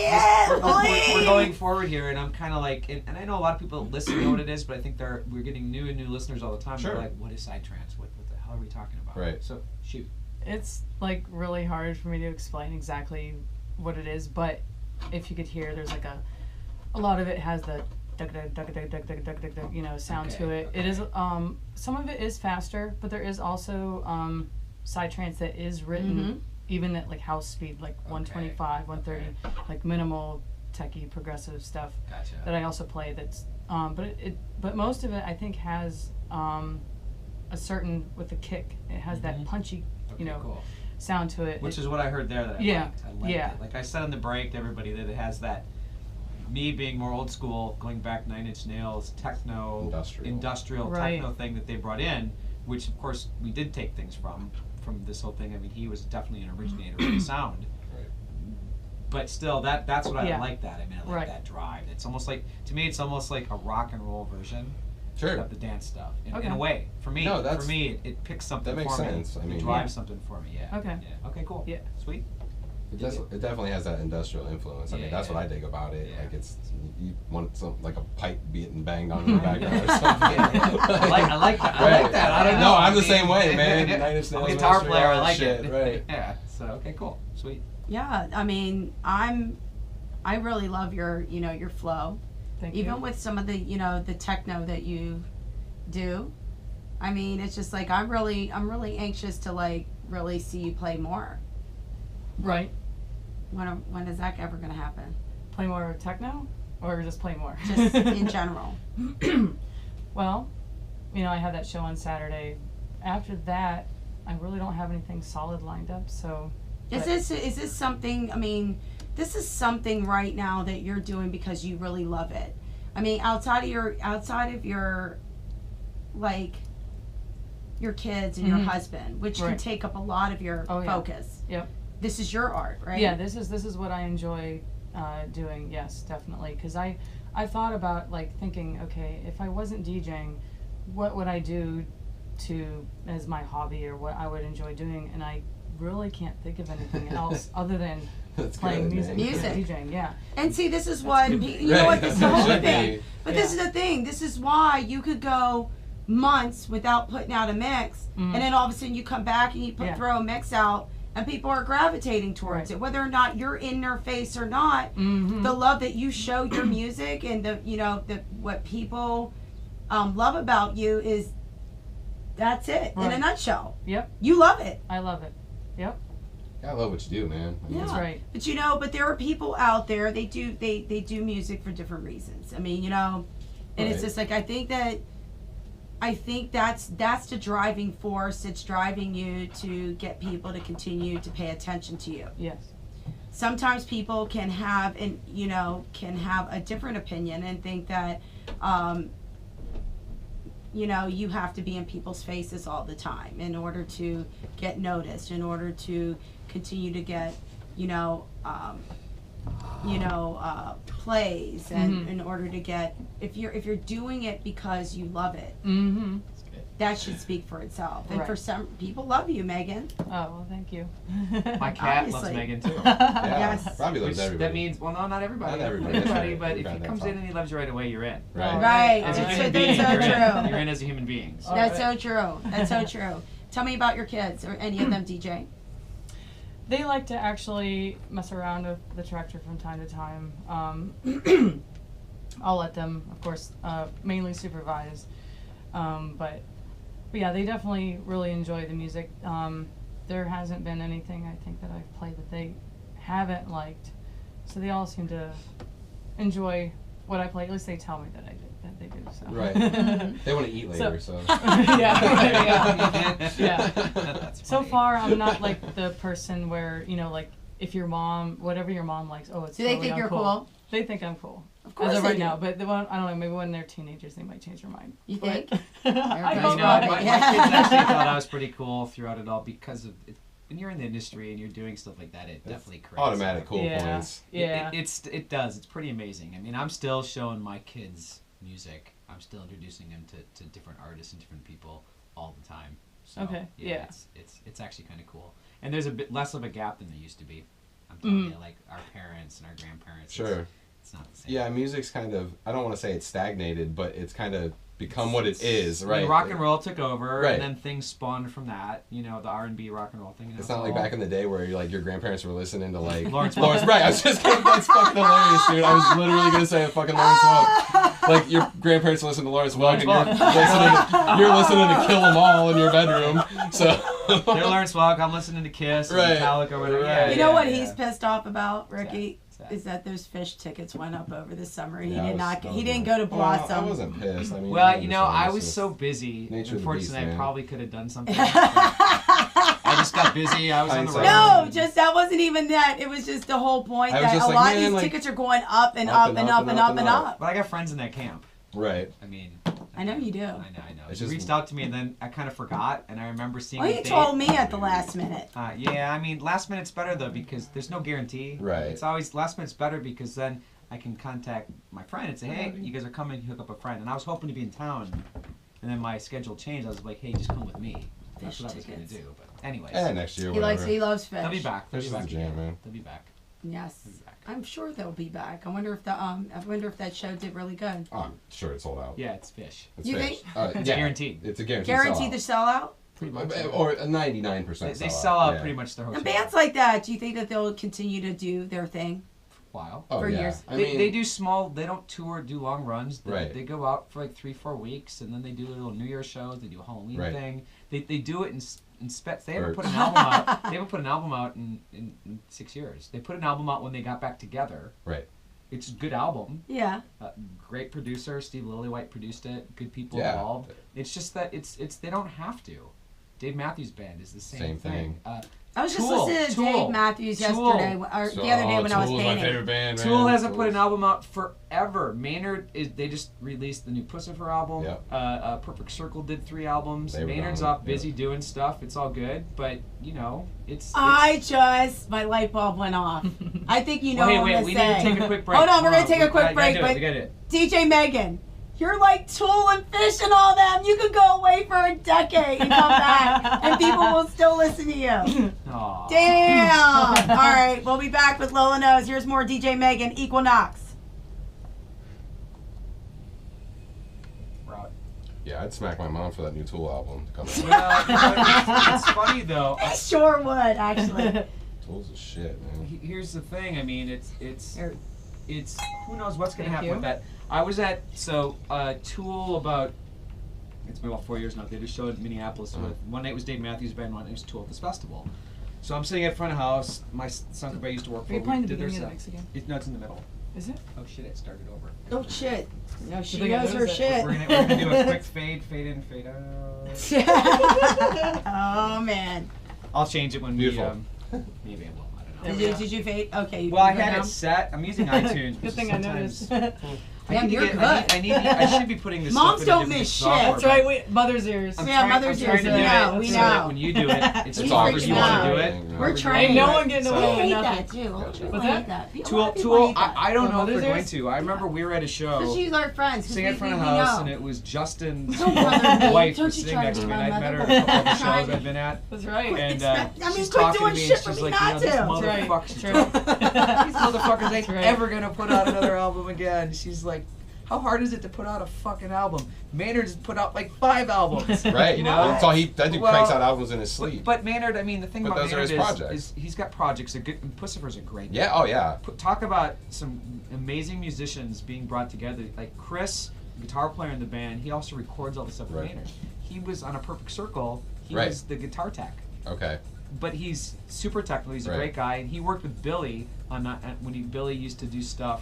we're, in, we're please. going forward here, and I'm kind of like, and I know a lot of people listen know what it is, but I think we're getting new listeners all the time. Sure. They're like, what is Psytrance? What the hell are we talking about? Right. So shoot. It's like really hard for me to explain exactly what it is, but if you could hear, there's like a lot of it has the sound to it. It is some of it is faster, but there is also Psytrance that is written even at like house speed, like 125, 130, like minimal techie progressive stuff Gotcha. that I also play. That's but most of it I think has a certain with the kick. It has that punchy, Okay, cool. sound to it. Which is what I heard there that I Yeah, liked. I liked yeah. it. Like I said on the break to everybody that it has that, me being more old school, going back 9 Inch Nails, techno, industrial Right. techno thing that they brought in, which of course we did take things from this whole thing. I mean, he was definitely an originator of the sound. Right. But still, that's what I Yeah. like that. I mean, I like Right. that drive. It's almost like, to me, it's almost like a rock and roll version Sure. of the dance stuff. In Okay. a way, for me, No, that's- for me, it picks something that makes for sense. me. I mean, it drives something for me. Yeah. Okay. Yeah. Okay. Cool. Yeah. Sweet. It definitely has that industrial influence. I mean, that's what I dig about it. Yeah. Like you want some like a pipe being banged on in the background or something. I like that. I Right. like that. I don't know. No, I'm the I mean, same way, man. I'm Nine Inch a Nails, guitar Ministry, player. all I that like shit, it. right. Yeah. So okay, cool, sweet. Yeah, I mean, I really love your flow. Thank Even you. with some of the, the techno that you do. I mean, it's just like I'm really anxious to like really see you play more. Right. When is that ever gonna happen? Play more techno, or just play more? Just in general. Well, I have that show on Saturday. After that, I really don't have anything solid lined up. So, Is this something? I mean, this is something right now that you're doing because you really love it. I mean, outside of your like your kids and your husband, which can Right. take up a lot of your Oh, yeah. focus. Yep. This is your art, right? Yeah, this is what I enjoy doing. Yes, definitely. Because I thought about like thinking, okay, if I wasn't DJing, what would I do as my hobby, or what I would enjoy doing? And I really can't think of anything else other than That's playing good, music. man. Music. DJing. Yeah. And see, this is what you know. Right. What this is the whole Should thing. be. But this is the thing. This is why you could go months without putting out a mix, and then all of a sudden you come back and you throw a mix out, and people are gravitating towards it, whether or not you're in their face or not. The love that you show your music and the what people love about you is that's it in a nutshell. Yep. You love it. I love it. Yep. I love what you do, man. I mean, Yeah. That's right. But there are people out there. They do music for different reasons. I mean, and it's Right. just like I think that's the driving force. It's driving you to get people to continue to pay attention to you. Yes. Sometimes people can have a different opinion and think that you have to be in people's faces all the time in order to get noticed, in order to continue to get plays, and in order to get if you're doing it because you love it, that should speak for itself. And Right. for some people, love you, Megan. Oh, well, thank you. My cat loves Obviously. Megan too. Yeah, Yes. probably loves Which, everybody. that means, well, no, not everybody. Not everybody, that's right. but We've if got he that comes thought. in and he loves you right away, you're in. Right. Right. As a That's human so being, you're true. in. You're in as a human being. So. That's so true. That's so true. Tell me about your kids, or any of them DJ. They like to actually mess around with the tractor from time to time. I'll let them, of course, mainly supervise. But yeah, they definitely really enjoy the music. There hasn't been anything, I think, that I've played that they haven't liked. So they all seem to enjoy what I play. At least they tell me that they do. So. Right. They want to eat later, so. yeah. Yeah. That's So funny. far, I'm not like the person where, like, if your mom, whatever your mom likes, it's Do they totally think you're uncool. cool? They think I'm cool. Of course As of they right do. now, but I don't know, maybe when they're teenagers, they might change their mind. You But- think? I Everybody's hope You know, not. my kids Yeah. actually thought I was pretty cool throughout it all because of it. When you're in the industry and you're doing stuff like that, it definitely creates Automatic cool Yeah. points. Yeah. It does. It's pretty amazing. I mean, I'm still showing my kids music. I'm still introducing them to different artists and different people all the time. So, Okay, yeah. It's actually kind of cool. And there's a bit less of a gap than there used to be. I'm telling you, like our parents and our grandparents. Sure. It's not the same. Yeah, music's kind of, I don't want to say it's stagnated, but it's kind of become what it is, I mean, right? rock and roll took over, Right. and then things spawned from that. The R&B rock and roll thing. It's not like back in the day where your grandparents were listening to like Lawrence Right, I was just kidding. That's fucking hilarious, dude. I was literally gonna say fucking Lawrence Welk. Like your grandparents listen to Lawrence Welk, and you're listening to Kill 'Em All in your bedroom. So They're Lawrence Welk. I'm listening to Kiss, and Right. Metallica, or whatever. Right. Yeah, You know what yeah. he's pissed off about, Ricky? Sad. Is that those fish tickets went up over the summer. He Yeah, did I not. was He didn't not- go to Well, I Blossom. wasn't pissed. I mean, Well, I I was just- so busy. nature of the beast, Unfortunately, I man. probably could have done something. I just got busy. I was on the road. No, just that wasn't even that. It was just the whole point I was that just a like, lot man, of these like, tickets are going up and up up and and up up and and up up and and up. up. But I got friends in that camp. Right. I mean, I know you do. I know. It's You just- reached out to me, and then I kind of forgot, and I remember seeing. Well, the you date. told me at the last minute. Yeah, I mean, last minute's better though because there's no guarantee. Right. It's always last minute's better because then I can contact my friend and say, hey, you guys are coming, hook up a friend. And I was hoping to be in town, and then my schedule changed. I was like, hey, just come with me. That's Fish what I was going to tickets. do. But Anyways, And next year, He whatever. loves fish. they'll be back. They'll Fish be is back. the jam, man. They'll be back. Yes. They'll be back. I'm sure they'll be back. I wonder if that show did really good. Oh, I'm sure it sold out. Yeah, it's fish. It's You fish. think? It's guaranteed. It's a guaranteed. Guaranteed to sell out? Pretty much. Or a 99% They sellout. sell out Yeah. pretty much their whole And show. bands like that, do you think that they'll continue to do their thing? Wow. Oh, for yeah. years. I They, mean, they do small. They don't tour, do long runs. They, Right. They go out for like 3-4 weeks, and then they do little New Year's shows. They do a Halloween Right. thing. They do it in spets. They haven't Or- put an album out. They haven't put an album out in 6 years. They put an album out when they got back together. Right. It's a good album. Yeah. Great producer. Steve Lillywhite produced it. Good people Yeah. involved. It's just that it's they don't have to. Dave Matthews Band is the same thing. I was just Tool, listening to Tool, Dave Matthews Tool. yesterday, or the other day when I was Tool's my painting. favorite band, man. Tool hasn't put an Tool's- album out forever. Maynard they just released the new Pussifer album. Yep. Perfect Circle did 3 albums. They were Maynard's gone, off busy doing stuff. It's all good, but it's My light bulb went off. I think you know Wait, what I'm we gonna need say. to take a quick break. Hold on, we're Come gonna take a quick we break, gotta but do it. DJ Meghan, you're like Tool and Fish and all them. You could go away for a decade and come back, and people will still listen to you. Aw. Damn! All right, we'll be back with Lola Knows. Here's more DJ Meghan, Equinox. Right. Yeah, I'd smack my mom for that new Tool album to come out. Well, it's funny though. I sure would, actually. Tool's a shit, man. Here's the thing. I mean, it's who knows what's gonna Thank happen you. with that. I was at Tool it's been about 4 years now. They did a show in Minneapolis. Uh-huh. One night was Dave Matthews Band, one night was Tool at this festival. So I'm sitting at front of house. My son I used to work for. Are you playing the did their beginning of the stuff. mix again? No, it's in the middle. Is it? Oh shit! It started over. Oh, shit. No, she think I knows her noticed that? shit. We're gonna do a quick fade in, fade out. Oh, man. I'll change it when Beautiful. maybe I will. I don't know. There we Did you fade? Okay. You Well, I put it had down? it set. I'm using iTunes. Good thing I noticed. Damn, you're good. I should be putting this. Moms stuff in don't a different miss shit. software, That's right. but Wait, mother's ears. I'm Yeah, trying- mother's I'm trying ears, to we do know, it we so that know. when you do it, it's We however freaking you want to know. do it. We're however you trying. Ain't no want one to do it. getting I away with hate nothing. that, too. A lot of people What's hate that? that. A lot Tool, of people hate that. I don't know if Mother's they're going ears? to. I remember we were at a Because show, she's our friends. sitting in front of we house, know. and it was Justin's Don't bother me. wife Don't was you sitting try next to to me, be and my I'd met her at mother. a couple Trying shows I've been at. That's right. And I mean, she's quit talking doing to me, shit and for she's me like, not these to. motherfuckers, That's these motherfuckers ain't right. ever gonna put out another album again. She's like, how hard is it to put out a fucking album? Maynard's put out like 5 albums. Right. You know? That's all that dude Well, cranks out albums in his sleep. But Maynard, I mean, the thing But about those are Maynard his is projects. he's got projects. And Pussifer's a great. Yeah, oh yeah. Talk about some amazing musicians being brought together. Like Chris, guitar player in the band, he also records all the stuff with Right. Maynard. He was on a Perfect Circle. He Right. was the guitar tech. Okay. But he's super technical. He's a Right. great guy, and he worked with Billy on Billy used to do stuff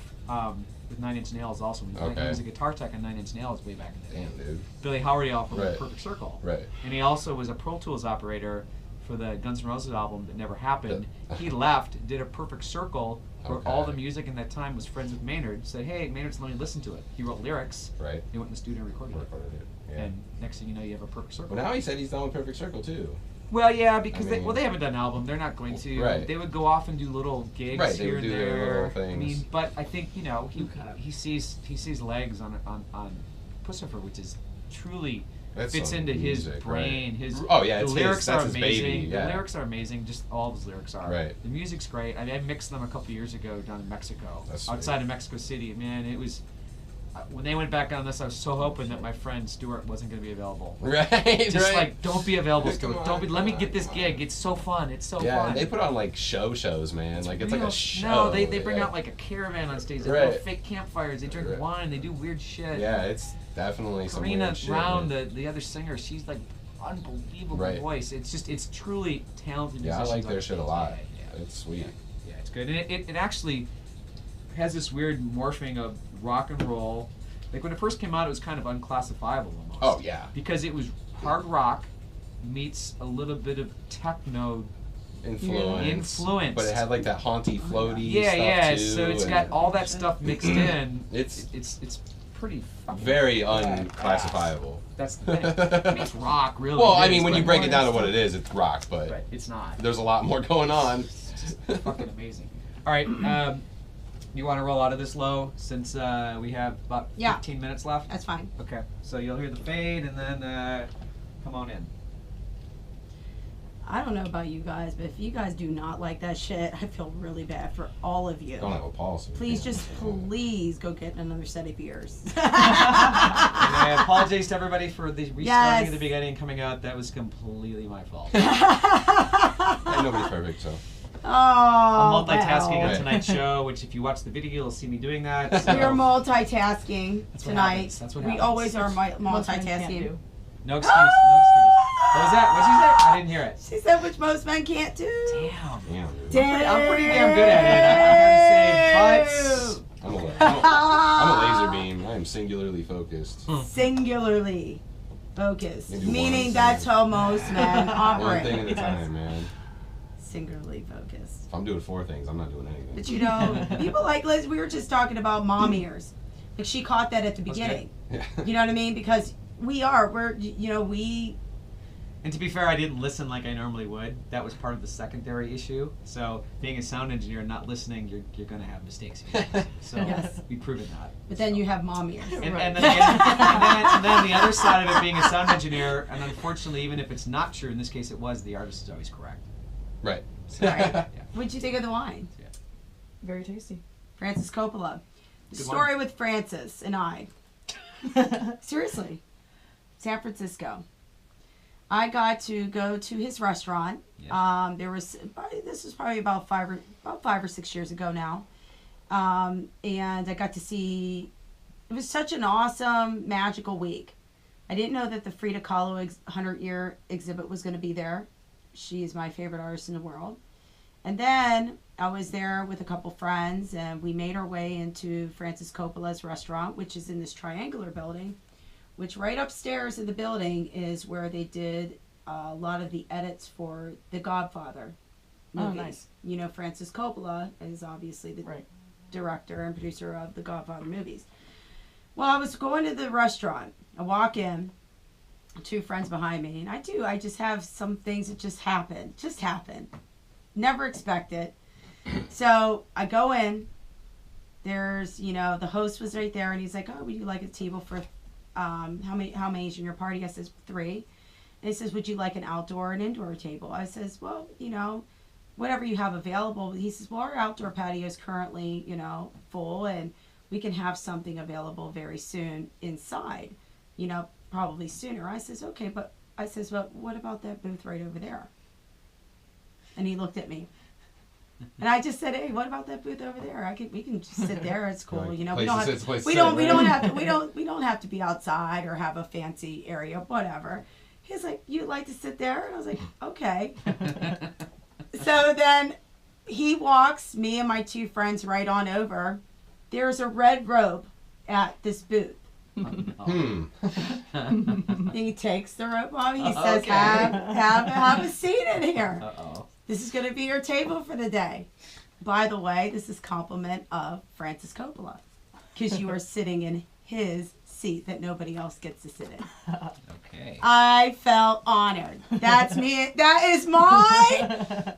with 9 Inch Nails. Also, he Okay. was a guitar tech on 9 Inch Nails way back in the day. Damn, dude. Billy Howardy from Right. Perfect Circle. Right. And he also was a Pro Tools operator for the Guns N' Roses album that never happened. Yeah. He left, did a Perfect Circle, where all Okay. the music in that time was friends with Maynard. Said, hey, Maynard's letting me listen to it. He wrote lyrics. Right. They went in the studio and recorded it. Recorded it. Yeah. And next thing you know, you have a Perfect Circle. Well, now he said he's done with Perfect Circle too. Well, yeah, because I mean- they haven't done an album. They're not going to. Right. They would go off and do little gigs Right, they here would and do their there. little things. I mean, but I think he Okay. he sees legs on Pussifer, which is truly That's fits some into his music, brain. right. His Oh, yeah, the it's lyrics his, that's are his amazing. baby, yeah. The lyrics are amazing. Just all of his lyrics are. Right. The music's great. I mean, I mixed them a couple years ago down in Mexico, That's sweet. outside of Mexico City. Man, it was. When they went back on this, I was so hoping that my friend Stuart wasn't going to be available. Right. Just right. like, don't be available, Come Stuart. on, Don't be. Let me come get on, this come gig. on. It's so fun. It's so Yeah, fun. and they put on like shows, man. Like it's like Real- a show. No, they bring yeah. out like a caravan on stage. They Right. have fake campfires. They drink Right. wine. They do weird shit. Yeah, it's definitely some Karina weird shit. Brown, man. the other singer, she's like unbelievable Right. voice. It's truly talented. Yeah, I musicians like on their shit a stage. lot. Yeah, It's sweet. yeah, it's good, and it actually has this weird morphing of rock and roll. Like when it first came out, it was kind of unclassifiable almost. Oh yeah. Because it was hard rock meets a little bit of techno. Influenced. But it had like that haunty, floaty Yeah, stuff yeah. too. So it's and got all that stuff mixed in. It's It's pretty fucking very badass. unclassifiable. That's the thing. I mean, it's rock, really. Well, I is, mean, when but- you break it down to what it is, it's rock, but Right, it's not. there's a lot more going on. It's just fucking amazing. All right, you want to roll out of this low since we have about Yeah. 15 minutes left? That's fine. Okay, so you'll hear the fade and then come on in. I don't know about you guys, but if you guys do not like that shit, I feel really bad for all of you. Don't have a pulse. Please, just please go get another set of ears. And I apologize to everybody for the restarting Yes. at the beginning and coming out. That was completely my fault. And nobody's perfect, so. Oh, I'm multitasking wow. on tonight's show, which if you watch the video, you'll see me doing that. So We are multitasking That's what tonight. happens. That's what we happens. always are Most men can't multitasking. do. no excuse. No excuse. What was that? What'd you say? I didn't hear it. She said, which most men can't do. Damn. Damn, dude. Damn. I'm pretty damn good at it. I gotta say, I'm a laser beam. I am singularly focused. Singularly focused. Maybe one Meaning thing. that's how most men One thing at operate. a time, man. Singularly focused. If I'm doing 4 things, I'm not doing anything. But you know, people like Liz, we were just talking about mom ears. Like she caught that at the That's beginning. Yeah. You know what I mean? Because we're, you know, we, And to be fair, I didn't listen like I normally would. That was part of the secondary issue. So being a sound engineer and not listening, you're going to have mistakes. So Yes. we've proven that. but then So. you have mom ears. And, Right. and, then again, and then the other side of it being a sound engineer, and unfortunately, even if it's not true, in this case it was, the artist is always correct. Right. Right. What'd you think of the wine? Very tasty. Francis Coppola. The Good story with Francis and I. Seriously. San Francisco. I got to go to his restaurant. Yeah. This was probably about 5 or 6 years ago now. And I got to see, it was such an awesome, magical week. I didn't know that the Frida Kahlo 100-year exhibit was going to be there. She is my favorite artist in the world. And then I was there with a couple friends, and we made our way into Francis Coppola's restaurant, which is in this triangular building, which right upstairs in the building is where they did a lot of the edits for The Godfather Oh, movies. nice. You know, Francis Coppola is obviously the Right. director and producer of the Godfather movies. Well, I was going to the restaurant. I walk in, 2 friends behind me, and I just have some things that just happen. Never expect it. So I go in. There's, you know, the host was right there, and he's like, "Oh, would you like a table for how many is in your party?" I says 3. And he says, "Would you like an outdoor and indoor table?" I says, "Well, you know, whatever you have available." He says, "Well, our outdoor patio is currently, you know, full, and we can have something available very soon inside, you know, probably sooner." I says, "Okay, but," I says, "But what about that booth right over there?" And he looked at me. And I just said, "Hey, what about that booth over there? We can just sit there. It's cool, Like, you know. place We don't to have sit, to, place to we sit, don't we right? don't have to we don't have to be outside or have a fancy area, whatever." He's like, "You'd like to sit there?" And I was like, "Okay." So then he walks me and my 2 friends right on over. There's a red robe at this booth. He takes the robe off. He says, Okay. have a seat in here. Uh-oh. This is going to be your table for the day. By the way, this is compliment of Francis Coppola, because you are sitting in his seat that nobody else gets to sit in. Okay. I felt honored. That's me. That is my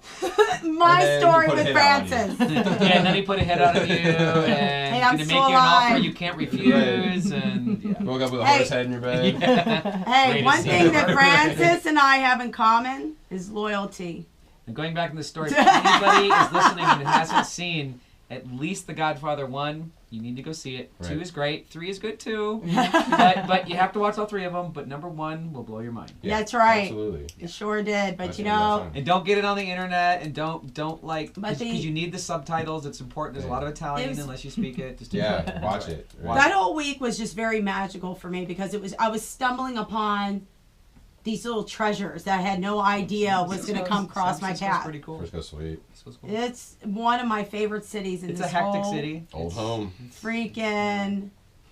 my then story you put a with hit out on Francis. Yeah, and then he put a hit out of you, and Hey, I'm gonna make still you an offer alive. you can't refuse, and yeah. Woke up with a Hey. horse head in your bed. Hey, Greatest one scene thing that ever. Francis and I have in common is loyalty. And going back in the story, if anybody is listening and hasn't seen at least The Godfather 1, you need to go see it. Right. 2 is great. 3 is good too. but you have to watch all 3 of them. But number 1 will blow your mind. Yeah, That's right. Absolutely. It sure did. But That's you what I'm know, saying. And don't get it on the internet. And don't like But because you need the subtitles. It's important. There's a lot of Italian It was- unless you speak it. Just Yeah, watch it. Watch that whole week was just very magical for me because I was stumbling upon these little treasures that I had no idea was going to come across my San Francisco's path. Pretty cool. Frisco's sweet. Frisco's cool. It's one of my favorite cities in It's this a hectic whole city. Old It's- home. freaking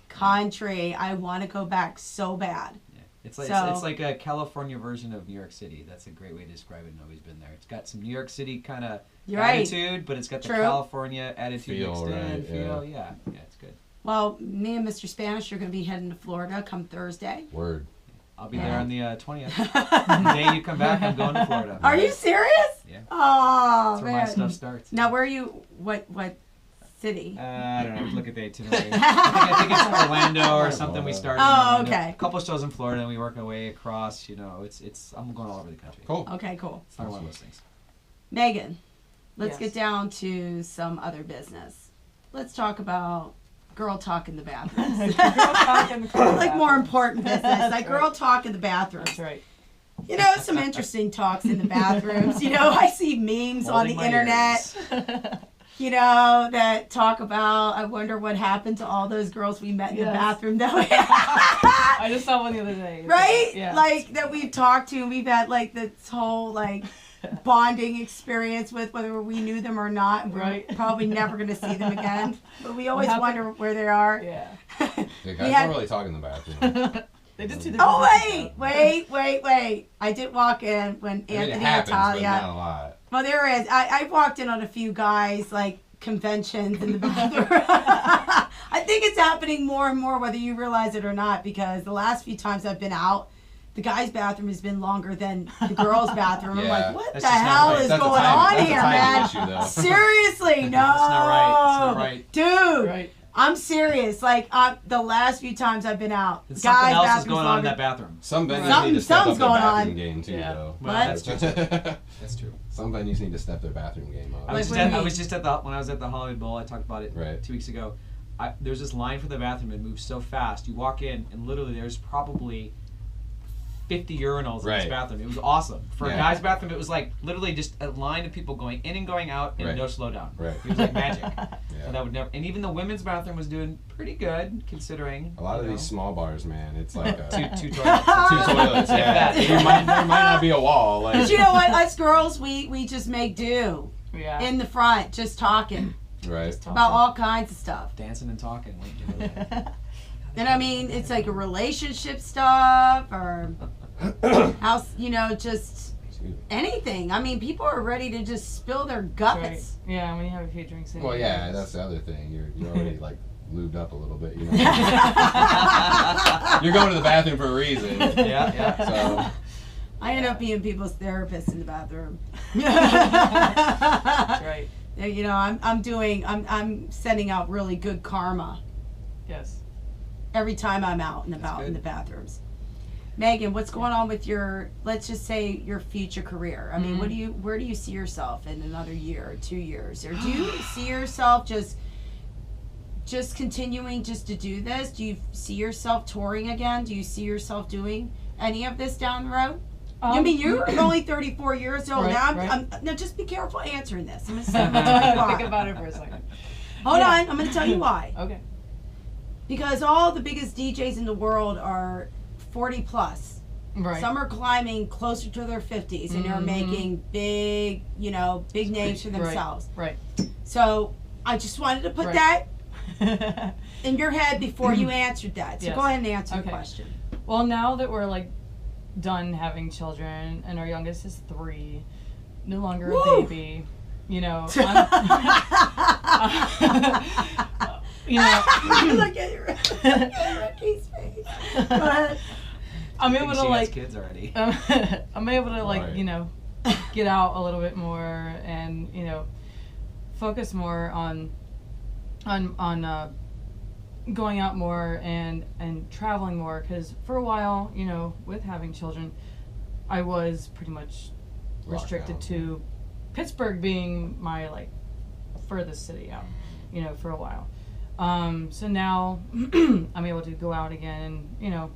country. I want to go back so bad. Yeah. It's like So- it's like a California version of New York City. That's a great way to describe it. Nobody's been there. It's got some New York City kind of You're right. attitude, but it's got the True. California attitude Feel, mixed in. right, Feel, yeah, it's good. Well, me and Mr. Spanish are going to be heading to Florida come Thursday. Word. I'll be there on the 20th. The day you come back, I'm going to Florida. Are you serious? Yeah. Oh, That's where man. my stuff starts. Now, where are you? What city? I don't know. Look at the itinerary. I think it's Orlando or something. We started. Oh, in okay. A couple of shows in Florida, and we work our way across. You know, it's. I'm going all over the country. Cool. Okay, cool. It's not one of those things. Megan, let's Yes. get down to some other business. Let's talk about girl talk in the bathroom. Girl talk in the Like more bathroom. important business, like That's girl right. talk in the bathroom. That's right. You know, some interesting talks in the bathrooms. You know, I see memes on Holding the my internet, ears. you know, that talk about, I wonder what happened to all those girls we met in the Yes. bathroom. I just saw one the other day. Right? Yeah. Like, that we've talked to, and we've had, like, this whole, like, bonding experience with, whether we knew them or not. We're Right. probably never going to see them again. But we always happened? wonder where they are. Yeah. The guys We had- don't really talk in the bathroom. They just do the Oh, business wait. I did walk in when I mean, Anthony it and happens, but Talia. not a lot. Well, there is. I've walked in on a few guys, like, conventions in the bathroom. I think it's happening more and more, whether you realize it or not, because the last few times I've been out, the guys' bathroom has been longer than the girls' bathroom. I'm Yeah. like, what That's the just not hell right. is That's a going timing- on that's a here, timing man? issue, though. Seriously, no. That's not right. It's not right. Dude, Right. I'm serious. Like, the last few times I've been out, Then guys' something else is bathroom's going on in longer. that bathroom. Some venues Something- need to step up something's their going bathroom on. game too, Yeah. though. Well, What? that's true. That's true. Some venues need to step their bathroom game up. I was, Like, just what at, do you I mean? was just at the when I was at the Hollywood Bowl. I talked about it Right. 2 weeks ago. There's this line for the bathroom that moves so fast. You walk in and literally there's probably 50 urinals in this Right. bathroom. It was awesome. For Yeah. a guy's bathroom, it was like literally just a line of people going in and going out and Right. no slowdown. Right. It was like magic. Yeah. And that would never. And even the women's bathroom was doing pretty good considering. A lot of you know, these small bars, man, it's like two toilets. two toilets. Yeah, If there might not be a wall. But Like, you know what? Us girls, we just make do Yeah. in the front, just talking right? about all kinds of stuff. Dancing and talking. Wait, you know that. And I mean, it's like a relationship stuff or house, you know, just anything. I mean, people are ready to just spill their guts. Right. Yeah, when you have a few drinks in Well, you, yeah, it's- that's the other thing. You're already like lubed up a little bit, you know. You're going to the bathroom for a reason. Yeah. So I end up being people's therapist in the bathroom. That's right. You know, I'm sending out really good karma Yes. every time I'm out and That's about in good. the bathrooms. Megan, what's going on with your, let's just say, your future career? I mean, where do you see yourself in another year or 2 years? Or do you see yourself just continuing just to do this? Do you see yourself touring again? Do you see yourself doing any of this down the road? I mean, you're only 34 years old. Right, Now, right. now, just be careful answering this. I'm going to say how old you are. Think about it for a second. Hold Yeah. on. I'm going to tell you why. Okay. Because all the biggest DJs in the world are 40 plus. Right. Some are climbing closer to their 50s and they're Mhm. making big, you know, big names for Right. themselves. Right. So I just wanted to put Right. that in your head before you answered that. So Yes. go ahead and answer the Okay. question. Well, now that we're like done having children and our youngest is 3, no longer Woo! a baby, you know, you know, Look at Ricky's face. Go ahead. I'm I able think to she has like, kids already. I'm able to like, Right. you know, get out a little bit more and, you know, focus more on going out more and traveling more, because for a while, you know, with having children, I was pretty much restricted Lockdown. to Pittsburgh being my like furthest city out, you know, for a while. So now I'm able to go out again and, you know,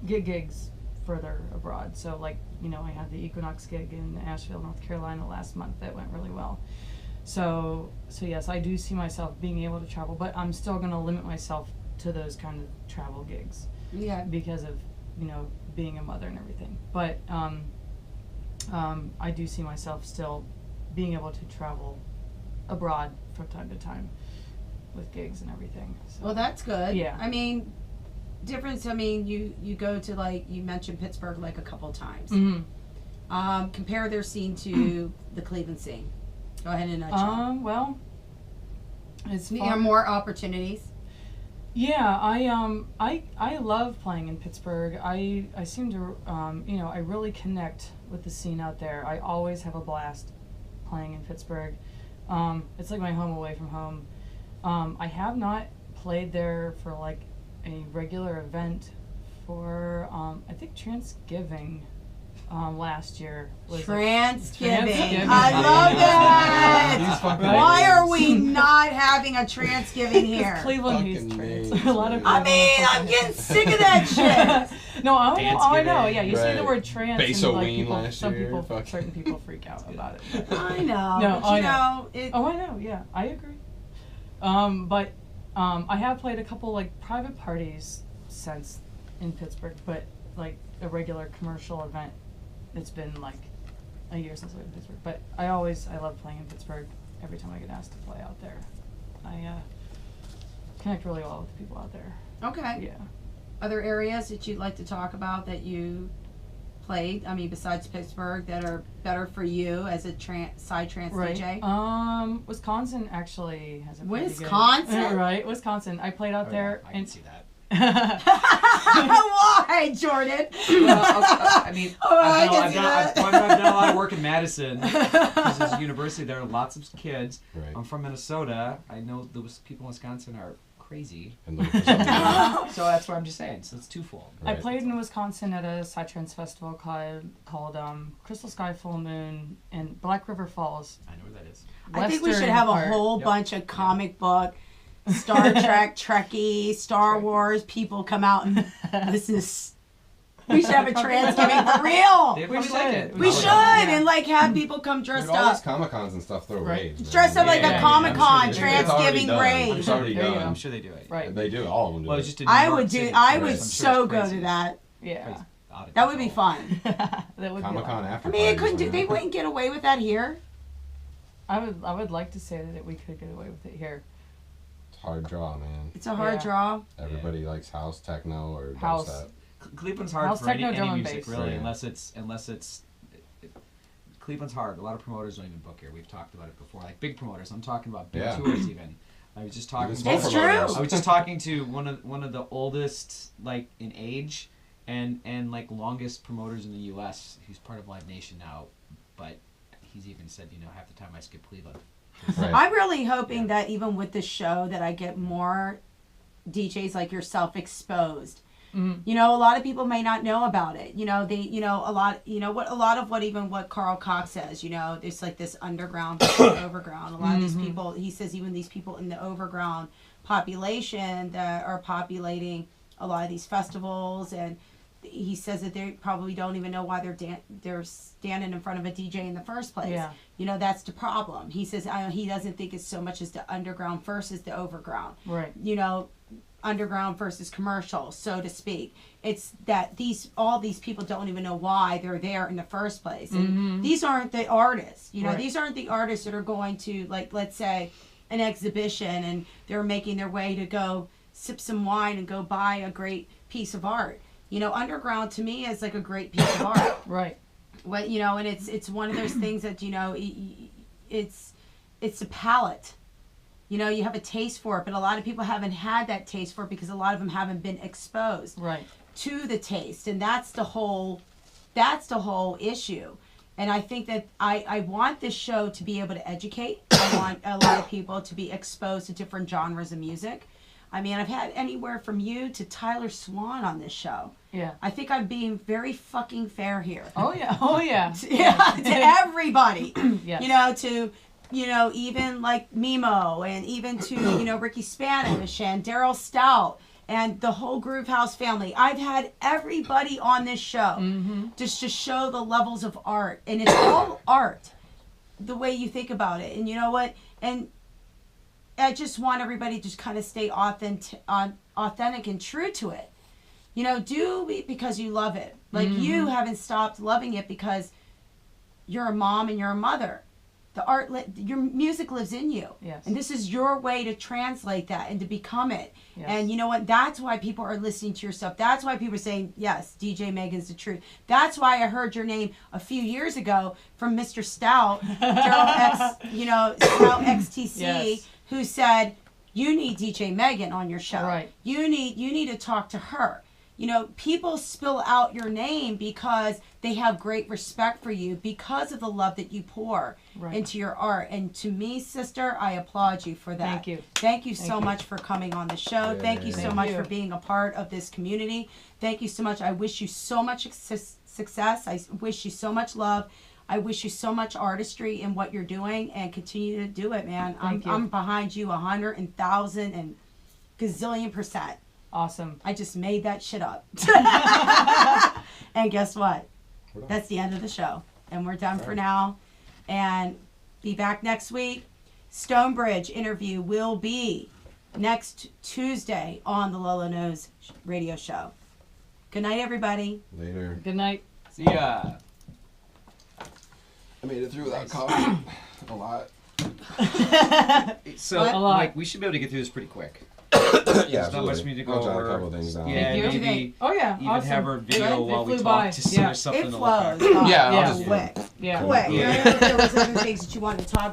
get gigs further abroad. So like, you know, I had the Equinox gig in Asheville, North Carolina last month that went really well. So yes, I do see myself being able to travel, but I'm still going to limit myself to those kind of travel gigs Yeah. because of, you know, being a mother and everything. But I do see myself still being able to travel abroad from time to time with gigs and everything. So. Well, that's good. Yeah. I mean, difference. I mean, you go to, like, you mentioned Pittsburgh like a couple times. Mm-hmm. Compare their scene to the Cleveland scene. Go ahead in a nutshell. Well, it's There are more opportunities. Yeah, I love playing in Pittsburgh. I seem to you know, I really connect with the scene out there. I always have a blast playing in Pittsburgh. It's like my home away from home. I have not played there for like a regular event for I think Transgiving last year was Transgiving. I love that. Why are we not having a Transgiving here? Cleveland needs Fucking trans. names, A lot of I mean, I'm getting sick of that shit. No, I know. Yeah, you say the Right. word trans, and Beso like Ween people, last some year, people, fuck. certain people freak out about it. I know. No, but I you know. know, it, Oh, I know. Yeah, I agree. But I have played a couple like private parties since in Pittsburgh, but like a regular commercial event, it's been like a year since I've been in Pittsburgh. But I love playing in Pittsburgh. Every time I get asked to play out there, I connect really well with the people out there. okay. Yeah. Other areas that you'd like to talk about that you played? I mean, besides Pittsburgh, that are better for you as a Psytrance Right. DJ? Wisconsin actually has a pretty Wisconsin? good, right? Wisconsin. I played out there. I can see that. Why, Jordan? Well, I mean, Oh, I I've can see done a lot of work in Madison. Because there's a university there, lots of kids. Right. I'm from Minnesota. I know those people in Wisconsin are crazy. And looking for something new. So that's what I'm just saying. So it's twofold. I Right. played in Wisconsin at a Psytrance festival called Crystal Sky Full Moon in Black River Falls. I know where that is. I think we should Western have a part. whole Yep. bunch of comic book, Star Trek, Trekkie, Star Wars people come out and listen to. We should have a Transgiving for real. They We probably like should. it. We should, and like have people come dressed Dude, all these up. Comic-Cons and stuff throw Right. raves. man. Dress up like Yeah, a yeah, Comic Con, I'm sure they do. It's already Transgiving done. rave. It's already There you done. go. I'm sure they do it. Right. They do. All of them do Well, it. it's just in New I York would do. City, I so would I'm sure so it's go crazy. to that. Yeah. Crazy. Out of That would be control. fun. That would be Comic-Con a lot. after I mean, it couldn't parties, do. They man. wouldn't get away with that here. I would like to say that we could get away with it here. It's a hard draw, man. It's a hard Yeah. draw. Everybody likes house, techno, or House. dubstep. Cleveland's hard House for any techno, drum and music, bass. really, Yeah. unless it's. Cleveland's hard. A lot of promoters don't even book here. We've talked about it before. Like big promoters. I'm talking about big Yeah. tours even. I was just talking. Even to- small It's promoters. true. I was just talking to one of the oldest, like in age, and like longest promoters in the U.S. He's part of Live Nation now, but he's even said, half the time I skip Cleveland. Right. I'm really hoping Yeah. that even with this show that I get more DJs like yourself exposed. Mhm. A lot of people may not know about it. A lot of what Carl Cox says, there's like this underground versus overground. A lot of these people, he says even these people in the overground population that are populating a lot of these festivals, and he says that they probably don't even know why they're standing in front of a DJ in the first place. Yeah. That's the problem. He says he doesn't think it's so much as the underground versus the overground. Right. Underground versus commercial, so to speak. It's that all these people don't even know why they're there in the first place. And these aren't the artists. Right. These aren't the artists that are going to, like, let's say, an exhibition and they're making their way to go sip some wine and go buy a great piece of art. Underground to me is like a great piece of art. Right. And it's one of those things that, it's a palate. You have a taste for it, but a lot of people haven't had that taste for it because a lot of them haven't been exposed Right. to the taste, and that's the whole issue. And I think that I want this show to be able to educate. I want a lot of people to be exposed to different genres of music. I mean, I've had anywhere from you to Tyler Swan on this show. Yeah. I think I'm being very fucking fair here. Oh yeah. Oh yeah. Yeah, to everybody. Yes. To even like Mimo, and even to, Ricky Spanish and Daryl Stout and the whole Groove House family. I've had everybody on this show just to show the levels of art. And it's all art, the way you think about it. And you know what? And I just want everybody to just kind of stay authentic and true to it. Do it because you love it. Like you haven't stopped loving it because you're a mom and you're a mother. The art, your music lives in you. Yes. And this is your way to translate that and to become it. Yes. And you know what? That's why people are listening to your stuff. That's why people are saying, yes, DJ Meghan's the truth. That's why I heard your name a few years ago from Mr. Stout, Stout XTC, Yes. who said, you need DJ Meghan on your show. Right. You need to talk to her. you know, people spill out your name because they have great respect for you because of the love that you pour Right. into your art. And to me, sister, I applaud you for that. Thank you. Thank you Thank so you. much for coming on the show. Yeah. Thank you so Thank much you. for being a part of this community. Thank you so much. I wish you so much success. I wish you so much love. I wish you so much artistry in what you're doing, and continue to do it, man. Thank you. I'm behind you 100,000 and gazillion%. Awesome. I just made that shit up. And guess what? We're done. That's the end of the show. And we're done for Alright. now. And be back next week. Stonebridge interview will be next Tuesday on the LOLO Knows radio show. Good night, everybody. Later. Good night. See ya. I made it through without coughing a lot. So, What? A lot. like, we should be able to get through this pretty quick. Yeah, not much music I'll jot over. a couple things down. Yeah, Thank you. maybe Oh yeah. even awesome. have our video They while we flew talk by. just so Yeah. there's something It to look at. flows. Yeah, I'll Yeah. just Quick. Yeah. Quick. Yeah. I don't know if there was other things that you wanted to talk about.